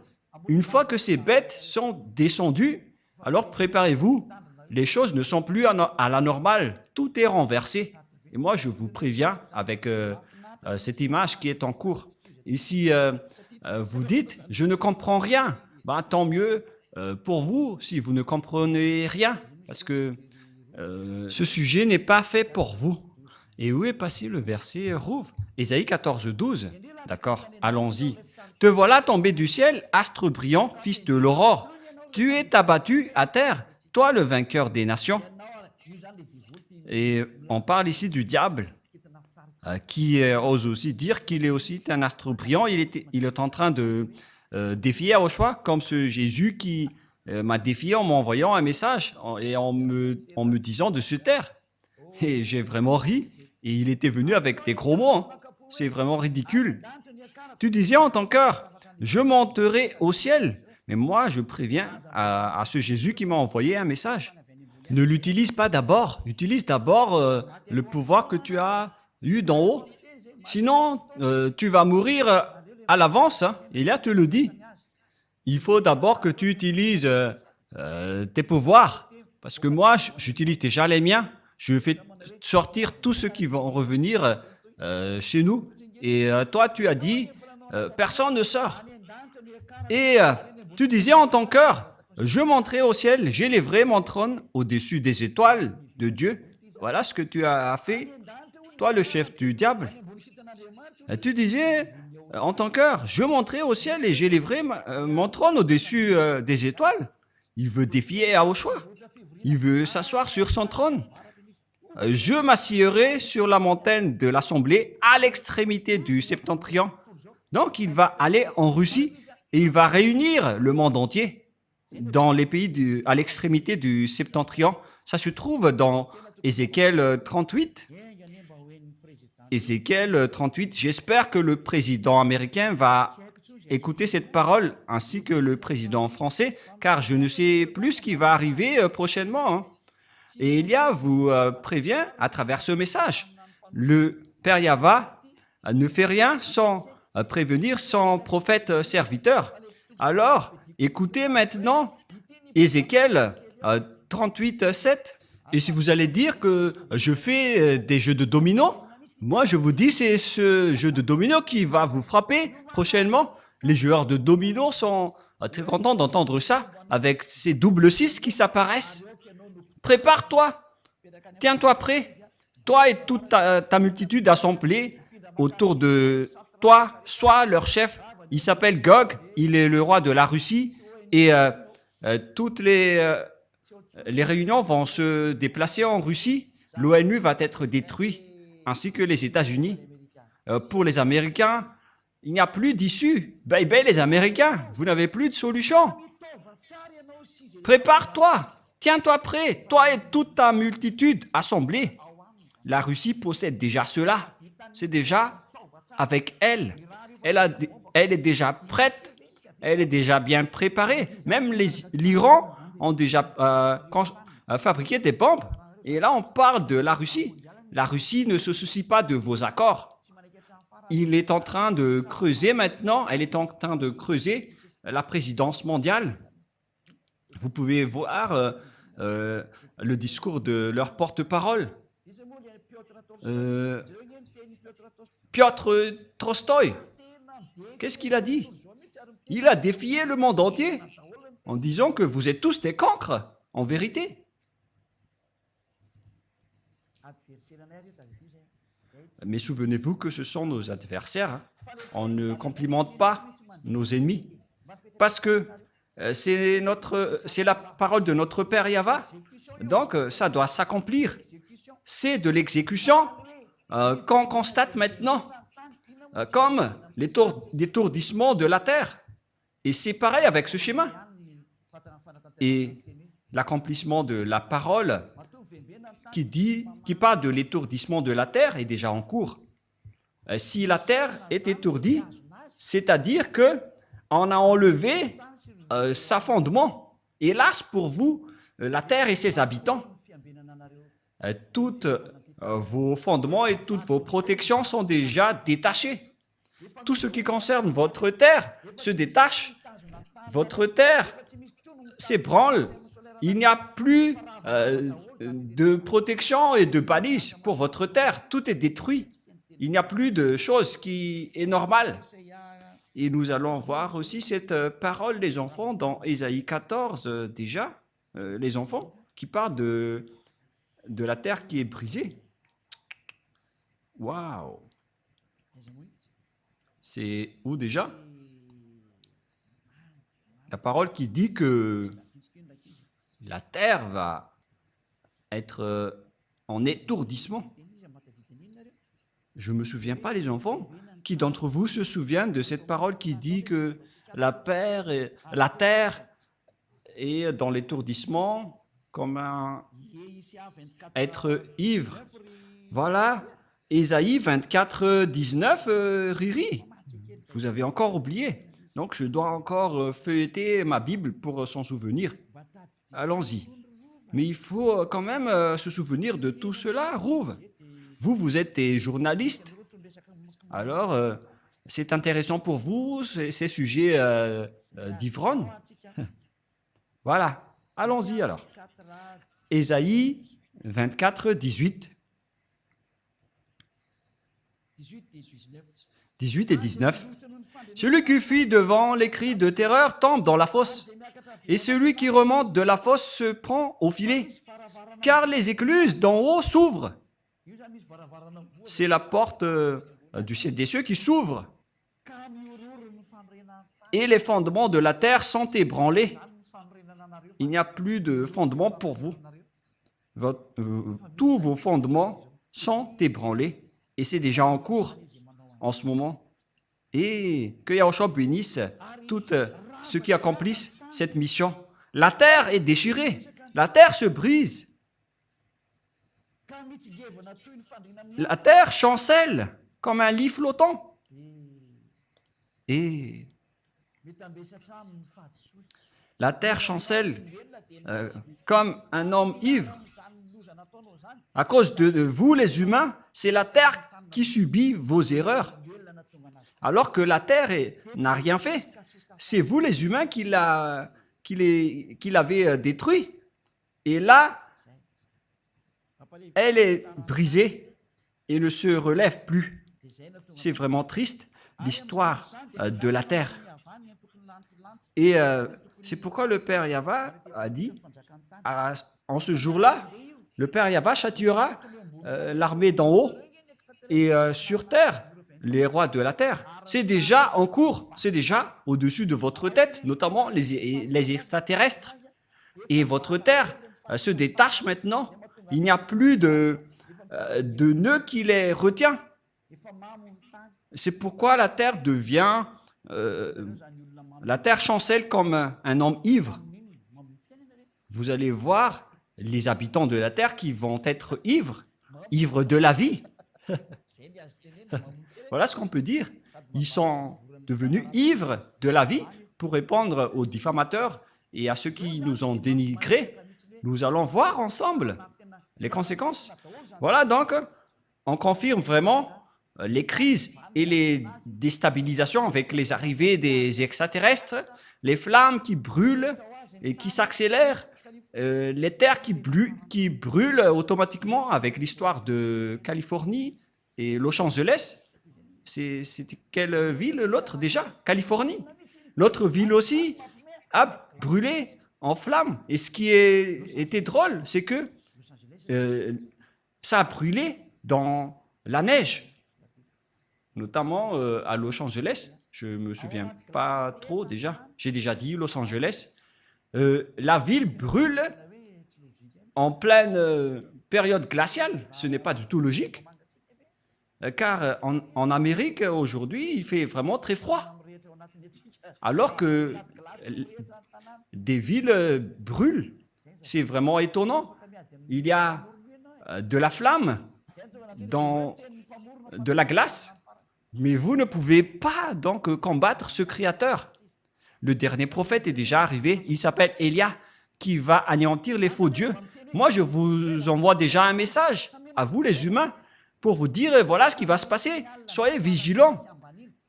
Une fois que ces bêtes sont descendues, alors préparez-vous. Les choses ne sont plus à la normale. Tout est renversé. Et moi, je vous préviens avec cette image qui est en cours. Et si vous dites, je ne comprends rien, ben, tant mieux pour vous si vous ne comprenez rien. Parce que ce sujet n'est pas fait pour vous. Et où est passé le verset Rouve? Ésaïe 14, 12. D'accord, allons-y. Te voilà tombé du ciel, astre brillant, fils de l'aurore. Tu es abattu à terre, toi le vainqueur des nations. Et on parle ici du diable, qui ose aussi dire qu'il est aussi un astre brillant. Il est en train de défier Yahushua, comme ce Jésus qui m'a défié en m'envoyant un message et en me disant de se taire. Et j'ai vraiment ri. Et il était venu avec des gros mots, hein. C'est vraiment ridicule. Tu disais en ton cœur, je monterai au ciel. Mais moi, je préviens à ce Jésus qui m'a envoyé un message. Ne l'utilise pas d'abord. Utilise d'abord le pouvoir que tu as eu d'en haut. Sinon, tu vas mourir à l'avance. Hein. Et là, te le dis. Il faut d'abord que tu utilises tes pouvoirs. Parce que moi, j'utilise déjà les miens. Je fais sortir tous ceux qui vont revenir chez nous. Et toi, tu as dit, personne ne sort. Et tu disais en ton cœur, je monterai au ciel, j'élèverai mon trône au-dessus des étoiles de Dieu. Voilà ce que tu as fait, toi le chef du diable. Tu disais en ton cœur, je monterai au ciel et j'élèverai mon trône au-dessus des étoiles. Il veut défier Yahushua. Il veut s'asseoir sur son trône. Je m'assiérai sur la montagne de l'Assemblée à l'extrémité du septentrion. Donc il va aller en Russie et il va réunir le monde entier dans les pays à l'extrémité du septentrion. Ça se trouve dans Ézéchiel 38. Ézéchiel 38, j'espère que le président américain va écouter cette parole ainsi que le président français, car je ne sais plus ce qui va arriver prochainement. Hein. Et Elia vous prévient à travers ce message. Le Père Yahva ne fait rien sans prévenir son prophète serviteur. Alors, écoutez maintenant Ézéchiel 38, 7. Et si vous allez dire que je fais des jeux de dominos, moi je vous dis c'est ce jeu de dominos qui va vous frapper prochainement. Les joueurs de dominos sont très contents d'entendre ça avec ces doubles 6 qui s'apparaissent. Prépare-toi, tiens-toi prêt. Toi et toute ta multitude assemblée autour de toi, sois leur chef. Il s'appelle Gog, il est le roi de la Russie et toutes les réunions vont se déplacer en Russie. L'ONU va être détruit, ainsi que les États-Unis. Pour les Américains, il n'y a plus d'issue. Bye bye les Américains, vous n'avez plus de solution. Prépare-toi, tiens-toi prêt, toi et toute ta multitude assemblée. La Russie possède déjà cela. C'est déjà avec elle. Elle est déjà prête. Elle est déjà bien préparée. Même l'Iran ont déjà fabriqué des bombes. Et là, on parle de la Russie. La Russie ne se soucie pas de vos accords. Il est en train de creuser maintenant. Elle est en train de creuser la présidence mondiale. Vous pouvez voir le discours de leur porte-parole. Piotr Tolstoï. Qu'est-ce qu'il a dit? Il a défié le monde entier en disant que vous êtes tous des cancres, en vérité. Mais souvenez-vous que ce sont nos adversaires. Hein. On ne complimente pas nos ennemis. Parce que c'est la parole de notre Père Yahva. Donc, ça doit s'accomplir. C'est de l'exécution qu'on constate maintenant, comme l'étourdissement de la terre. Et c'est pareil avec ce schéma. Et l'accomplissement de la parole qui parle de l'étourdissement de la terre est déjà en cours. Si la terre est étourdie, c'est-à-dire qu'on a enlevé sa fondement. Hélas pour vous, la terre et ses habitants. Toutes vos fondements et toutes vos protections sont déjà détachés. Tout ce qui concerne votre terre se détache. Votre terre s'ébranle. Il n'y a plus de protection et de balises pour votre terre. Tout est détruit. Il n'y a plus de chose qui est normale. Et nous allons voir aussi cette parole des enfants dans Ésaïe 14 déjà. Les enfants qui parlent de la terre qui est brisée. Waouh! C'est où déjà? La parole qui dit que la terre va être en étourdissement. Je ne me souviens pas, les enfants. Qui d'entre vous se souvient de cette parole qui dit que la terre est dans l'étourdissement comme être ivre. Voilà, Ésaïe 24, 19, Riri, vous avez encore oublié. Donc, je dois encore feuilleter ma Bible pour s'en souvenir. Allons-y. Mais il faut quand même se souvenir de tout cela, Rouve. Vous êtes des journalistes. Alors, c'est intéressant pour vous, ces sujets d'ivrogne. Voilà. Allons-y alors. Ésaïe 24, 18. 18 et 19. Celui qui fuit devant les cris de terreur tombe dans la fosse, et celui qui remonte de la fosse se prend au filet, car les écluses d'en haut s'ouvrent. C'est la porte du ciel des cieux qui s'ouvre, et les fondements de la terre sont ébranlés. Il n'y a plus de fondements pour vous. Tous vos fondements sont ébranlés, et c'est déjà en cours en ce moment. Et que Yahushua bénisse tous ceux qui accomplissent cette mission. La terre est déchirée, la terre se brise. La terre chancelle comme un lit flottant. Et la terre chancelle comme un homme ivre. À cause de vous, les humains, c'est la terre qui subit vos erreurs. Alors que la terre n'a rien fait. C'est vous, les humains, qui l'avez détruit. Et là, elle est brisée et ne se relève plus. C'est vraiment triste, l'histoire de la terre. Et c'est pourquoi le Père Yahva a dit, en ce jour-là, le Père Yahva châtiera l'armée d'en haut et sur terre, les rois de la terre. C'est déjà en cours, c'est déjà au-dessus de votre tête, notamment les extraterrestres. Et votre terre se détache maintenant. Il n'y a plus de nœud qui les retient. C'est pourquoi la terre devient... la terre chancelle comme un homme ivre. Vous allez voir les habitants de la terre qui vont être ivres de la vie. Voilà ce qu'on peut dire. Ils sont devenus ivres de la vie pour répondre aux diffamateurs et à ceux qui nous ont dénigrés. Nous allons voir ensemble les conséquences. Voilà donc, on confirme vraiment les crises et les déstabilisations avec les arrivées des extraterrestres, les flammes qui brûlent et qui s'accélèrent, les terres qui brûlent automatiquement avec l'histoire de Californie et Los Angeles. C'était quelle ville l'autre déjà? Californie. L'autre ville aussi a brûlé en flammes. Et ce qui était drôle, c'est que ça a brûlé dans la neige, notamment à Los Angeles. Je ne me souviens pas trop déjà. J'ai déjà dit Los Angeles. La ville brûle en pleine période glaciale. Ce n'est pas du tout logique. Car en Amérique, aujourd'hui, il fait vraiment très froid. Alors que des villes brûlent. C'est vraiment étonnant. Il y a de la flamme dans de la glace. Mais vous ne pouvez pas donc combattre ce Créateur. Le dernier prophète est déjà arrivé. Il s'appelle Élia, qui va anéantir les faux dieux. Moi, je vous envoie déjà un message à vous, les humains, pour vous dire, voilà ce qui va se passer. Soyez vigilants.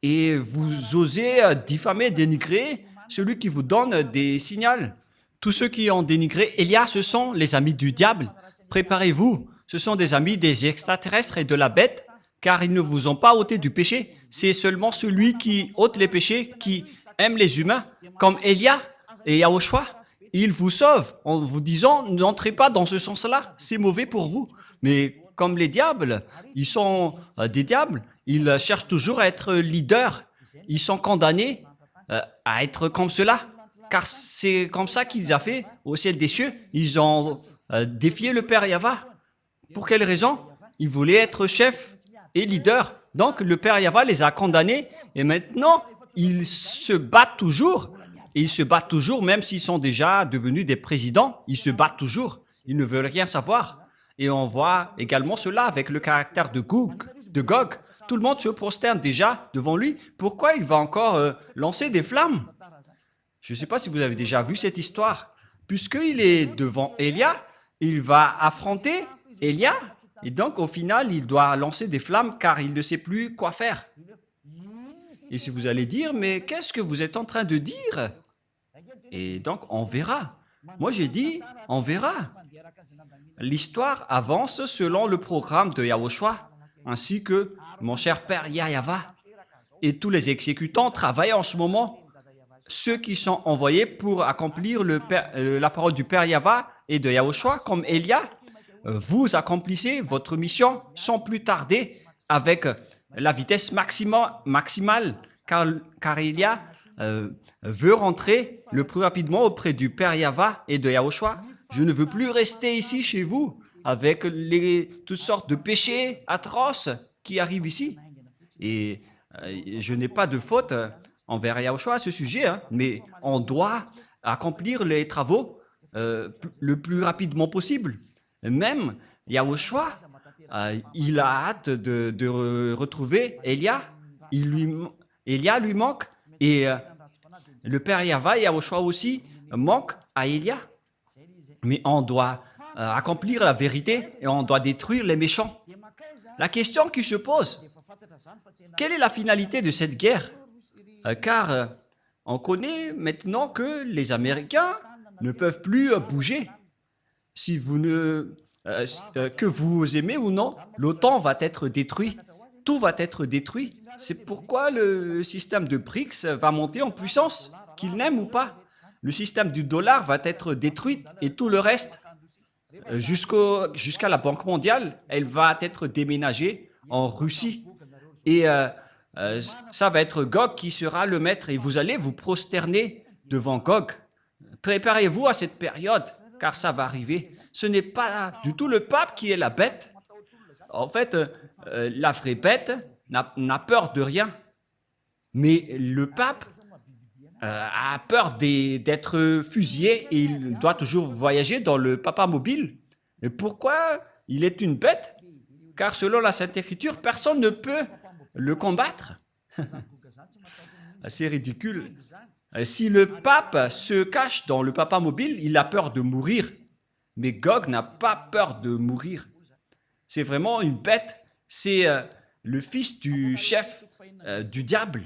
Et vous osez diffamer, dénigrer celui qui vous donne des signaux. Tous ceux qui ont dénigré Élia, ce sont les amis du diable. Préparez-vous. Ce sont des amis des extraterrestres et de la bête, car ils ne vous ont pas ôté du péché. C'est seulement celui qui ôte les péchés, qui aime les humains, comme Élia et Yahushua. Il vous sauve en vous disant, n'entrez pas dans ce sens-là, c'est mauvais pour vous. Mais comme les diables, ils sont des diables, ils cherchent toujours à être leaders. Ils sont condamnés à être comme cela, car c'est comme ça qu'ils ont fait au ciel des cieux. Ils ont défié le Père Yahva. Pour quelle raison? Ils voulaient être chefs et leaders. Donc le Père Yahva les a condamnés et maintenant ils se battent toujours. Et ils se battent toujours, même s'ils sont déjà devenus des présidents, ils se battent toujours. Ils ne veulent rien savoir. Et on voit également cela avec le caractère de Gog. Tout le monde se prosterne déjà devant lui. Pourquoi il va encore lancer des flammes? Je ne sais pas si vous avez déjà vu cette histoire. Puisqu'il est devant Élia, il va affronter Élia. Et donc, au final, il doit lancer des flammes car il ne sait plus quoi faire. Et si vous allez dire, mais qu'est-ce que vous êtes en train de dire? Et donc, on verra. Moi, j'ai dit, on verra. L'histoire avance selon le programme de Yahushua, ainsi que mon cher père Yahya. Et tous les exécutants travaillent en ce moment. Ceux qui sont envoyés pour accomplir la parole du père Yahva et de Yahushua, comme Élia, vous accomplissez votre mission sans plus tarder avec la vitesse maximale, car Élia veut rentrer le plus rapidement auprès du père Yahva et de Yahushua. Je ne veux plus rester ici chez vous avec toutes sortes de péchés atroces qui arrivent ici. Et je n'ai pas de faute envers Yahushua à ce sujet, mais on doit accomplir les travaux le plus rapidement possible. Même Yahushua, il a hâte de retrouver Élia. Élia lui manque et le père Yahva et Yahushua aussi manquent à Élia. Mais on doit accomplir la vérité et on doit détruire les méchants. La question qui se pose, quelle est la finalité de cette guerre? Car on connaît maintenant que les Américains ne peuvent plus bouger. Si vous que vous aimez ou non, l'OTAN va être détruit. Tout va être détruit. C'est pourquoi le système de BRICS va monter en puissance, qu'il n'aime ou pas. Le système du dollar va être détruit et tout le reste, jusqu'à la Banque mondiale, elle va être déménagée en Russie. Et ça va être Gog qui sera le maître et vous allez vous prosterner devant Gog. Préparez-vous à cette période, car ça va arriver. Ce n'est pas du tout le pape qui est la bête. En fait, la vraie bête n'a peur de rien. Mais le pape a peur d'être fusillé et il doit toujours voyager dans le papa mobile. Et pourquoi il est une bête? Car selon la Sainte Écriture, personne ne peut le combattre. C'est ridicule. Si le pape se cache dans le papa mobile, il a peur de mourir. Mais Gog n'a pas peur de mourir. C'est vraiment une bête. C'est le fils du chef du diable.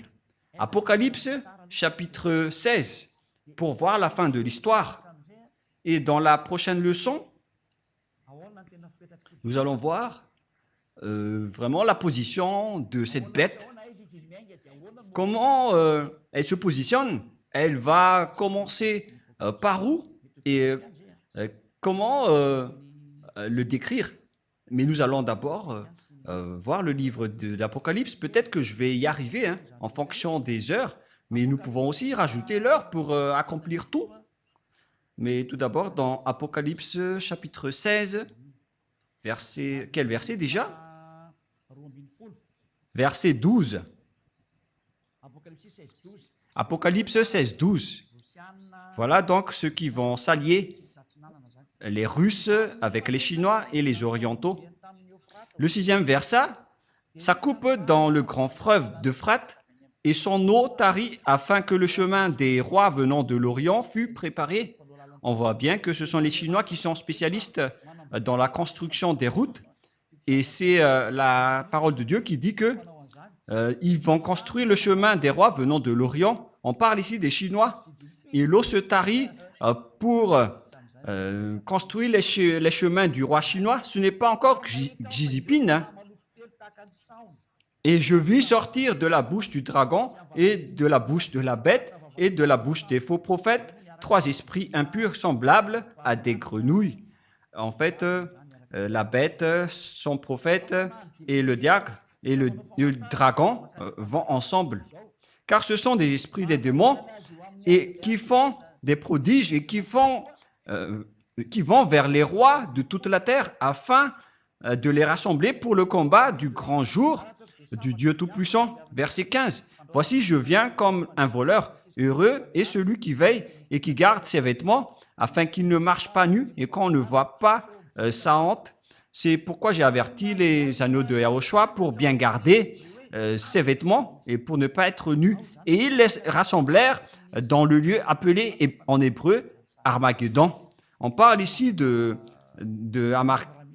Apocalypse, chapitre 16, pour voir la fin de l'histoire. Et dans la prochaine leçon, nous allons voir vraiment la position de cette bête. Comment elle se positionne? Elle va commencer par où? Et comment le décrire? Mais nous allons d'abord voir le livre de l'Apocalypse. Peut-être que je vais y arriver en fonction des heures, mais nous pouvons aussi rajouter l'heure pour accomplir tout. Mais tout d'abord, dans Apocalypse chapitre 16, quel verset déjà? Verset 12. Apocalypse 16, 12. Voilà donc ceux qui vont s'allier, les Russes avec les Chinois et les Orientaux. Le 6e verset, ça coupe dans le grand fleuve d'Euphrate et son eau tarit afin que le chemin des rois venant de l'Orient fût préparé. On voit bien que ce sont les Chinois qui sont spécialistes dans la construction des routes et c'est la parole de Dieu qui dit que ils vont construire le chemin des rois venant de l'Orient. On parle ici des Chinois. Et l'eau se tarit pour construire les chemins du roi chinois. Ce n'est pas encore Xi Jinping. Et je vis sortir de la bouche du dragon et de la bouche de la bête et de la bouche des faux prophètes 3 esprits impurs semblables à des grenouilles. En fait, la bête, son prophète et le diable et le dragon vont ensemble. Car ce sont des esprits des démons et qui font des prodiges et qui vont vers les rois de toute la terre afin de les rassembler pour le combat du grand jour du Dieu Tout-Puissant. Verset 15. Voici, je viens comme un voleur. Heureux est celui qui veille et qui garde ses vêtements afin qu'il ne marche pas nu et qu'on ne voit pas sa hante. C'est pourquoi j'ai averti les anneaux de Yahushua pour bien garder ses vêtements et pour ne pas être nus. Et ils les rassemblèrent dans le lieu appelé en hébreu Armageddon. On parle ici de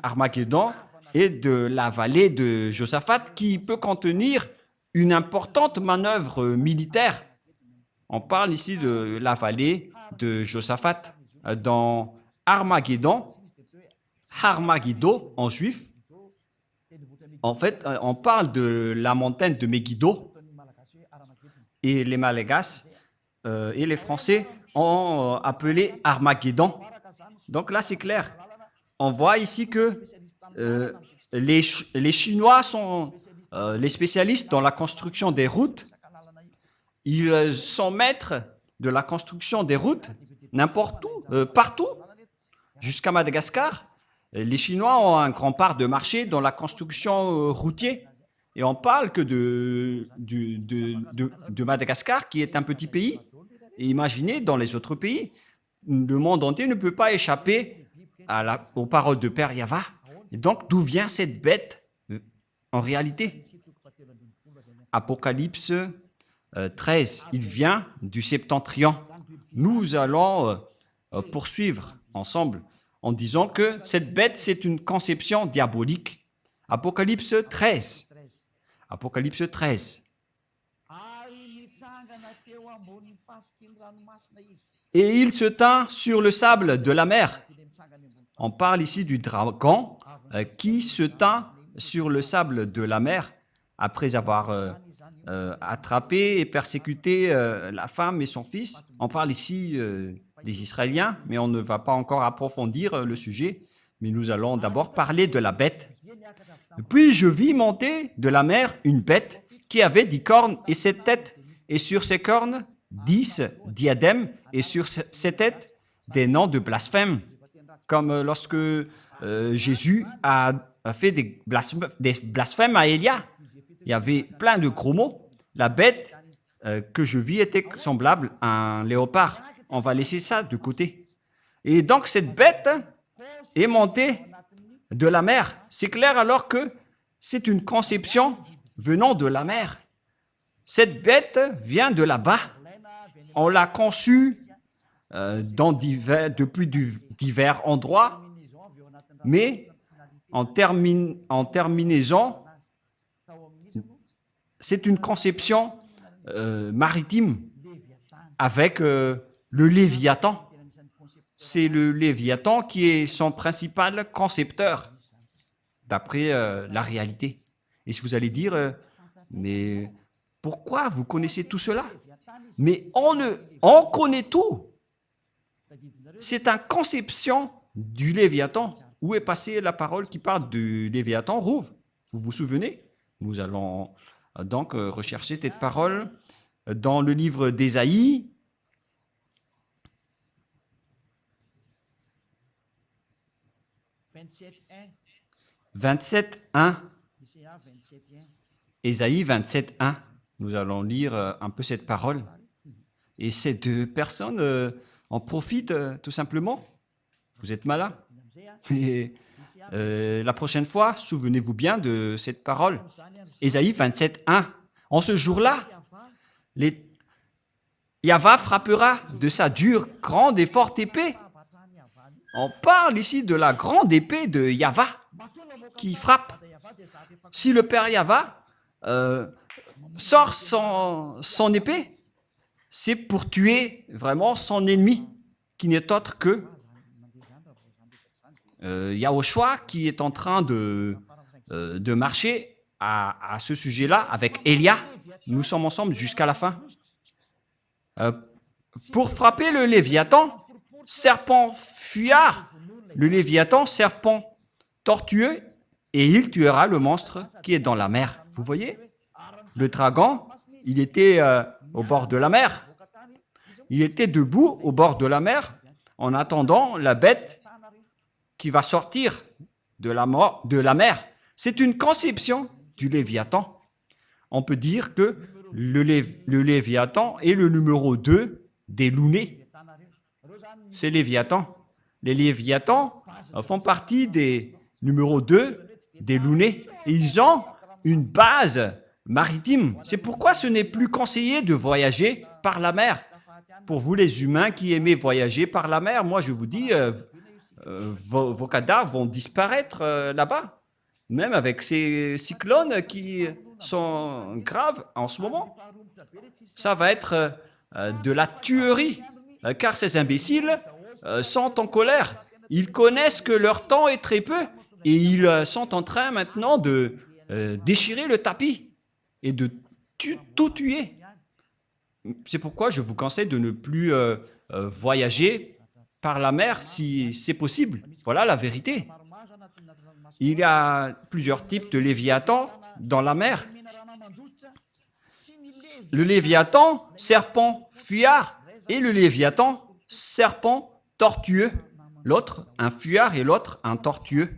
Armageddon et de la vallée de Josaphat qui peut contenir une importante manœuvre militaire. On parle ici de la vallée de Josaphat. Dans Armageddon, Armagiddo en juif, en fait, on parle de la montagne de Megiddo et les Malagasy et les Français ont appelé Armageddon. Donc là, c'est clair. On voit ici que les Chinois sont les spécialistes dans la construction des routes. Ils sont maîtres de la construction des routes n'importe où, partout, jusqu'à Madagascar. Les Chinois ont un grand part de marché dans la construction routière. Et on parle que de Madagascar, qui est un petit pays. Et imaginez, dans les autres pays, le monde entier ne peut pas échapper aux paroles de Père Yahva. Et donc, d'où vient cette bête en réalité? Apocalypse 13, il vient du septentrion. Nous allons poursuivre ensemble en disant que cette bête, c'est une conception diabolique. Apocalypse 13. Apocalypse 13. Et il se tint sur le sable de la mer. On parle ici du dragon qui se tint sur le sable de la mer après avoir attrapé et persécuté la femme et son fils. On parle ici des Israéliens, mais on ne va pas encore approfondir le sujet, mais nous allons d'abord parler de la bête. Puis je vis monter de la mer une bête qui avait 10 cornes et 7 têtes, et sur ses cornes 10 diadèmes, et sur ses têtes des noms de blasphème, comme lorsque Jésus a fait des blasphèmes à Élia. Il y avait plein de gros mots. La bête que je vis était semblable à un léopard. On va laisser ça de côté. Et donc, cette bête est montée de la mer. C'est clair alors que c'est une conception venant de la mer. Cette bête vient de là-bas. On l'a conçue depuis divers endroits, mais en terminaison, c'est une conception maritime avec le Léviathan. C'est le Léviathan qui est son principal concepteur, d'après la réalité. Et si vous allez dire, mais pourquoi vous connaissez tout cela? Mais on connaît tout. C'est une conception du Léviathan. Où est passée la parole qui parle du Léviathan? Rouve, vous vous souvenez? Nous allons donc rechercher cette parole dans le livre d'Ésaïe. « 27.1 » Ésaïe 27.1. Nous allons lire un peu cette parole. Et ces deux personnes en profitent tout simplement. Vous êtes malins. Et la prochaine fois, souvenez-vous bien de cette parole. Ésaïe 27.1. En ce jour-là, Yahva frappera de sa dure, grande et forte épée. On parle ici de la grande épée de Yahva qui frappe. Si le Père Yahva sort son épée, c'est pour tuer vraiment son ennemi, qui n'est autre que Yahushua, qui est en train de marcher à ce sujet-là avec Élia. Nous sommes ensemble jusqu'à la fin. Pour frapper le Léviathan, serpent fuyard, le Léviathan, serpent tortueux, et il tuera le monstre qui est dans la mer. Vous voyez? Le dragon, il était au bord de la mer. Il était debout au bord de la mer en attendant la bête qui va sortir de la mer. C'est une conception du Léviathan. On peut dire que le Léviathan est le numéro 2 des Lounés. c'est Léviathan. Les Léviathans font partie des numéros 2 des Lounais. Et ils ont une base maritime. C'est pourquoi ce n'est plus conseillé de voyager par la mer. Pour vous les humains qui aimez voyager par la mer, moi je vous dis, vos cadavres vont disparaître là-bas. Même avec ces cyclones qui sont graves en ce moment. Ça va être de la tuerie, car ces imbéciles sont en colère. Ils connaissent que leur temps est très peu et ils sont en train maintenant de déchirer le tapis et de tout tuer. C'est pourquoi je vous conseille de ne plus voyager par la mer si c'est possible. Voilà la vérité. Il y a plusieurs types de léviathans dans la mer. Le léviathan, serpent fuyard, et le léviathan, serpent tortueux. L'autre, un fuyard, et l'autre, un tortueux.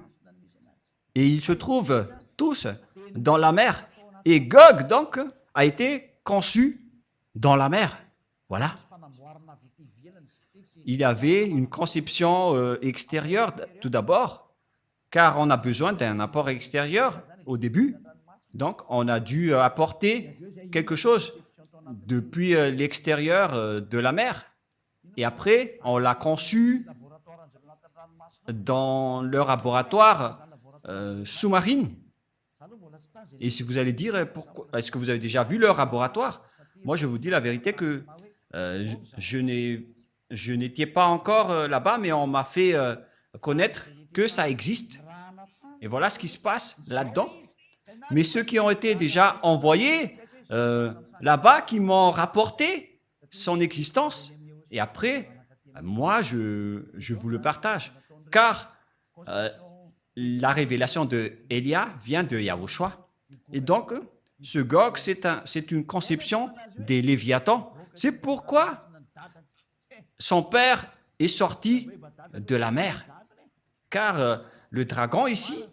Et ils se trouvent tous dans la mer. Et Gog, donc, a été conçu dans la mer. Voilà. Il y avait une conception extérieure tout d'abord, car on a besoin d'un apport extérieur au début. Donc, on a dû apporter quelque chose depuis l'extérieur de la mer. Et après, on l'a conçu dans le laboratoire sous-marine. Et si vous allez dire, est-ce que vous avez déjà vu leur laboratoire? Moi, je vous dis la vérité que je n'étais pas encore là-bas, mais on m'a fait connaître que ça existe. Et voilà ce qui se passe là-dedans. Mais ceux qui ont été déjà envoyés là-bas, qui m'ont rapporté son existence, et après, moi, je vous le partage. Car la révélation de Élia vient de Yahushua. Et donc, ce Gog, c'est une conception des Léviathans. C'est pourquoi son père est sorti de la mer. Car le dragon ici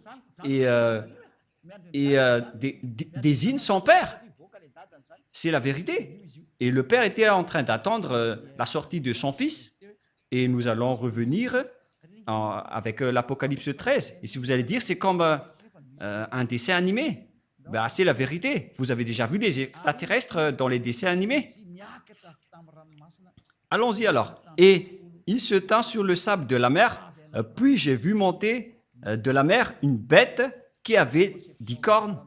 désigne son père. C'est la vérité. Et le père était en train d'attendre la sortie de son fils. Et nous allons revenir avec l'Apocalypse 13. Et si vous allez dire, c'est comme un dessin animé. Ben, c'est la vérité. Vous avez déjà vu les extraterrestres dans les dessins animés. Allons-y alors. Et il se tint sur le sable de la mer. Puis j'ai vu monter de la mer une bête qui avait 10 cornes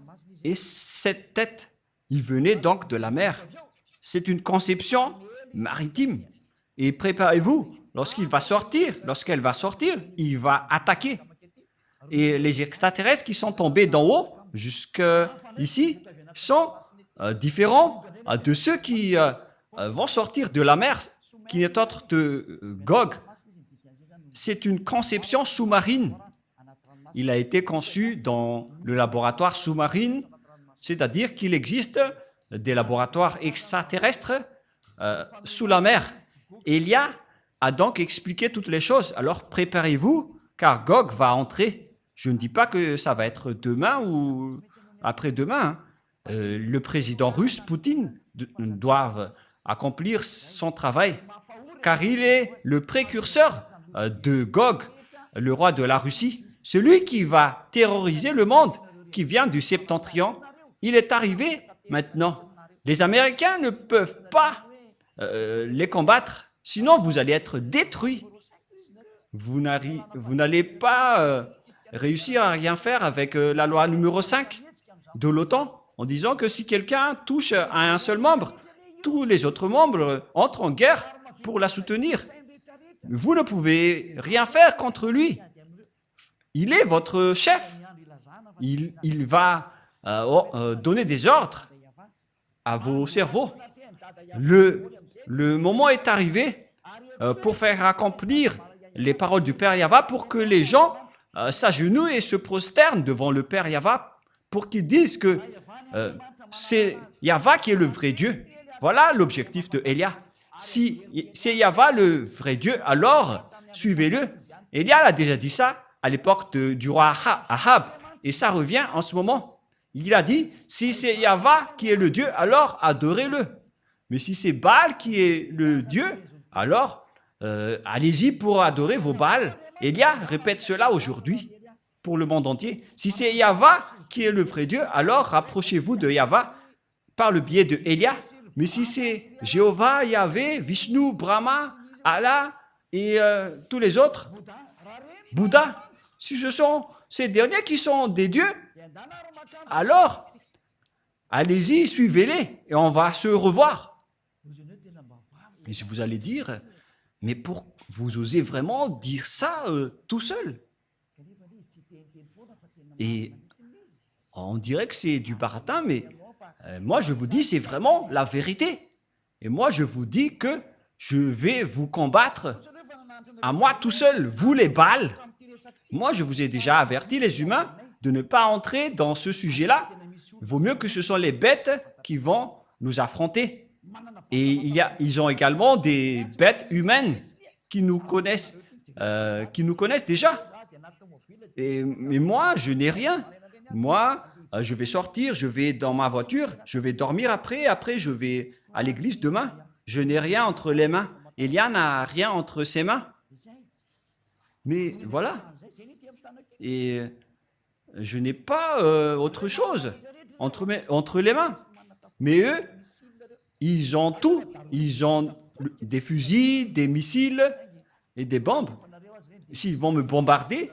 et 7 têtes. Il venait donc de la mer. C'est une conception maritime. Et préparez-vous, lorsqu'elle va sortir, il va attaquer. Et les extraterrestres qui sont tombés d'en haut jusqu'ici sont différents de ceux qui vont sortir de la mer, qui n'est autre que Gog. C'est une conception sous-marine. Il a été conçu dans le laboratoire sous-marine, c'est-à-dire qu'il existe des laboratoires extraterrestres sous la mer. Élia a donc expliqué toutes les choses. Alors préparez-vous, car Gog va entrer. Je ne dis pas que ça va être demain ou après-demain. Le président russe, Poutine, doit accomplir son travail, car il est le précurseur de Gog, le roi de la Russie, celui qui va terroriser le monde, qui vient du septentrion. Il est arrivé maintenant. Les Américains ne peuvent pas les combattre, sinon vous allez être détruits. Vous n'allez pas réussir à rien faire avec la loi numéro 5 de l'OTAN, en disant que si quelqu'un touche à un seul membre, tous les autres membres entrent en guerre pour la soutenir. Vous ne pouvez rien faire contre lui. Il est votre chef. Il va donner des ordres à vos cerveaux. Le moment est arrivé pour faire accomplir les paroles du Père Yahva, pour que les gens s'agenouillent et se prosternent devant le Père Yahva, pour qu'ils disent que c'est Yahva qui est le vrai Dieu. Voilà l'objectif de Élia. Si c'est Yahva le vrai Dieu, alors suivez-le. Élia a déjà dit ça à l'époque du roi Ahab, et ça revient en ce moment. Il a dit, si c'est Yahva qui est le Dieu, alors adorez-le. Mais si c'est Baal qui est le Dieu, alors allez-y pour adorer vos Baals. Élia répète cela aujourd'hui pour le monde entier. Si c'est Yahva qui est le vrai Dieu, alors rapprochez-vous de Yahva par le biais de Élia. Mais si c'est Jéhovah, Yahvé, Vishnu, Brahma, Allah et tous les autres, Bouddha, si ce sont ces derniers qui sont des dieux, alors allez-y, suivez-les et on va se revoir. Et si vous allez dire, mais pour vous osez vraiment dire ça tout seul? Et on dirait que c'est du baratin, mais moi je vous dis, c'est vraiment la vérité. Et moi je vous dis que je vais vous combattre à moi tout seul, vous les Baals. Moi je vous ai déjà averti, les humains, de ne pas entrer dans ce sujet-là. Il vaut mieux que ce sont les bêtes qui vont nous affronter. Et ils ont également des bêtes humaines qui nous connaissent déjà. Mais moi, je n'ai rien. Moi, je vais sortir, je vais dans ma voiture, je vais dormir après je vais à l'église demain. Je n'ai rien entre les mains. Élia n'a rien entre ses mains. Mais voilà. Et je n'ai pas autre chose entre les mains. Mais eux, ils ont tout. Ils ont des fusils, des missiles et des bombes. S'ils vont me bombarder,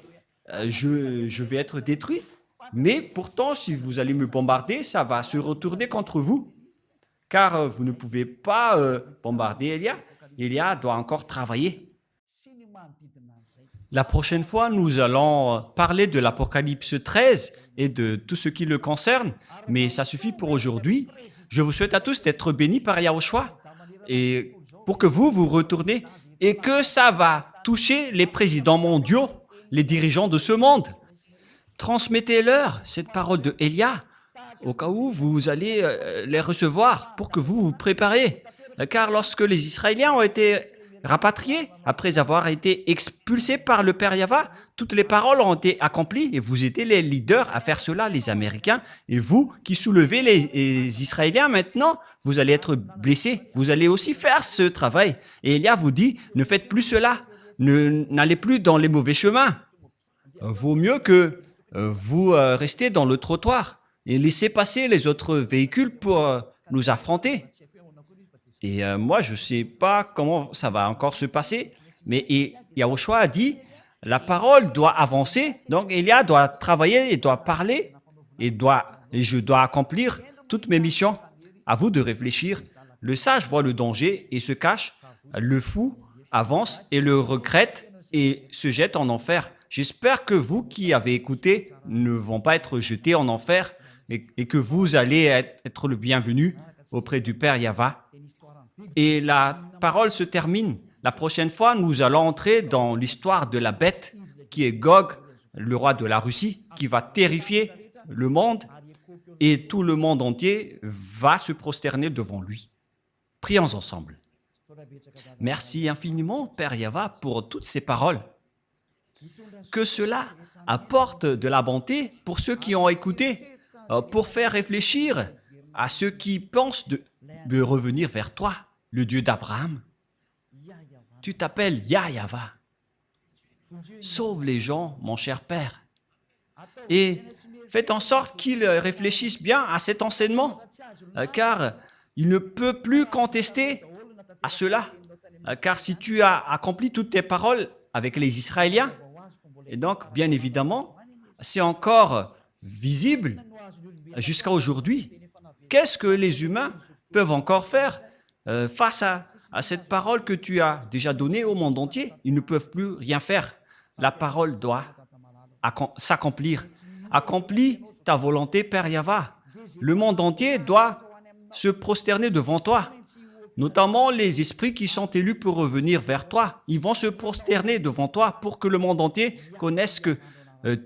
je vais être détruit. Mais pourtant, si vous allez me bombarder, ça va se retourner contre vous. Car vous ne pouvez pas bombarder Élia. Élia doit encore travailler. La prochaine fois, nous allons parler de l'Apocalypse 13 et de tout ce qui le concerne. Mais ça suffit pour aujourd'hui. Je vous souhaite à tous d'être bénis par Yahushua et pour que vous retournez et que ça va toucher les présidents mondiaux, les dirigeants de ce monde. Transmettez-leur cette parole de Élia au cas où vous allez les recevoir pour que vous vous préparez. Car lorsque les Israéliens ont été rapatriés, après avoir été expulsés par le Père Yahva, toutes les paroles ont été accomplies et vous étiez les leaders à faire cela, les Américains. Et vous qui soulevez les Israéliens maintenant, vous allez être blessés. Vous allez aussi faire ce travail. Et Élia vous dit, ne faites plus cela. N'allez plus dans les mauvais chemins. Vaut mieux que vous restez dans le trottoir et laissez passer les autres véhicules pour nous affronter. Et moi, je ne sais pas comment ça va encore se passer, mais Yahushua a dit, la parole doit avancer, donc Élia doit travailler et doit parler, et je dois accomplir toutes mes missions. À vous de réfléchir. Le sage voit le danger et se cache, le fou avance et le regrette et se jette en enfer. J'espère que vous qui avez écouté ne vont pas être jetés en enfer et que vous allez être le bienvenu auprès du Père Yahva. Et la parole se termine. La prochaine fois, nous allons entrer dans l'histoire de la bête qui est Gog, le roi de la Russie, qui va terrifier le monde et tout le monde entier va se prosterner devant lui. Prions ensemble. Merci infiniment, Père Yahva, pour toutes ces paroles. Que cela apporte de la bonté pour ceux qui ont écouté, pour faire réfléchir à ceux qui pensent de revenir vers toi, le Dieu d'Abraham. Tu t'appelles Yahva. Sauve les gens, mon cher Père. Et faites en sorte qu'ils réfléchissent bien à cet enseignement, car il ne peut plus contester à cela. Car si tu as accompli toutes tes paroles avec les Israéliens, et donc, bien évidemment, c'est encore visible jusqu'à aujourd'hui. Qu'est-ce que les humains peuvent encore faire face à cette parole que tu as déjà donnée au monde entier? Ils ne peuvent plus rien faire. La parole doit s'accomplir. Accomplis ta volonté, Père Yahva. Le monde entier doit se prosterner devant toi. Notamment les esprits qui sont élus pour revenir vers toi. Ils vont se prosterner devant toi pour que le monde entier connaisse que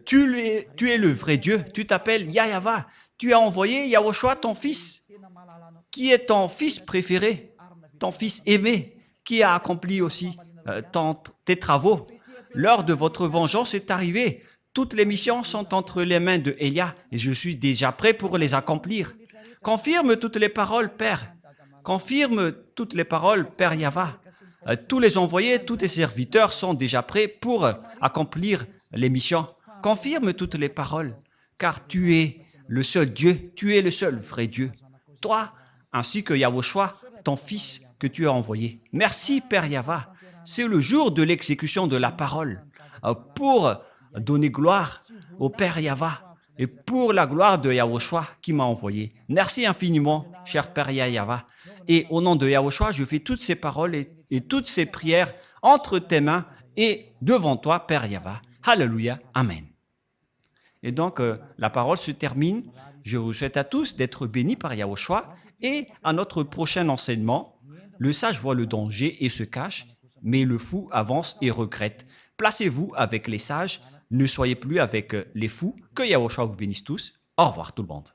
tu es le vrai Dieu. Tu t'appelles Yahva. Tu as envoyé Yahushua, ton fils, qui est ton fils préféré, ton fils aimé, qui a accompli aussi tes travaux. L'heure de votre vengeance est arrivée. Toutes les missions sont entre les mains de Élia et je suis déjà prêt pour les accomplir. Confirme toutes les paroles, Père. Confirme toutes les paroles, Père Yahva. Tous les envoyés, tous tes serviteurs sont déjà prêts pour accomplir les missions. Confirme toutes les paroles, car tu es le seul Dieu, tu es le seul vrai Dieu. Toi, ainsi que Yahushua, ton Fils que tu as envoyé. Merci, Père Yahva. C'est le jour de l'exécution de la parole pour donner gloire au Père Yahva et pour la gloire de Yahushua qui m'a envoyé. Merci infiniment, cher Père Yahva. Et au nom de Yahushua, je fais toutes ces paroles et toutes ces prières entre tes mains et devant toi, Père Yahva. Alléluia. Amen. Et donc, la parole se termine. Je vous souhaite à tous d'être bénis par Yahushua. Et à notre prochain enseignement, le sage voit le danger et se cache, mais le fou avance et regrette. Placez-vous avec les sages, ne soyez plus avec les fous. Que Yahushua vous bénisse tous. Au revoir tout le monde.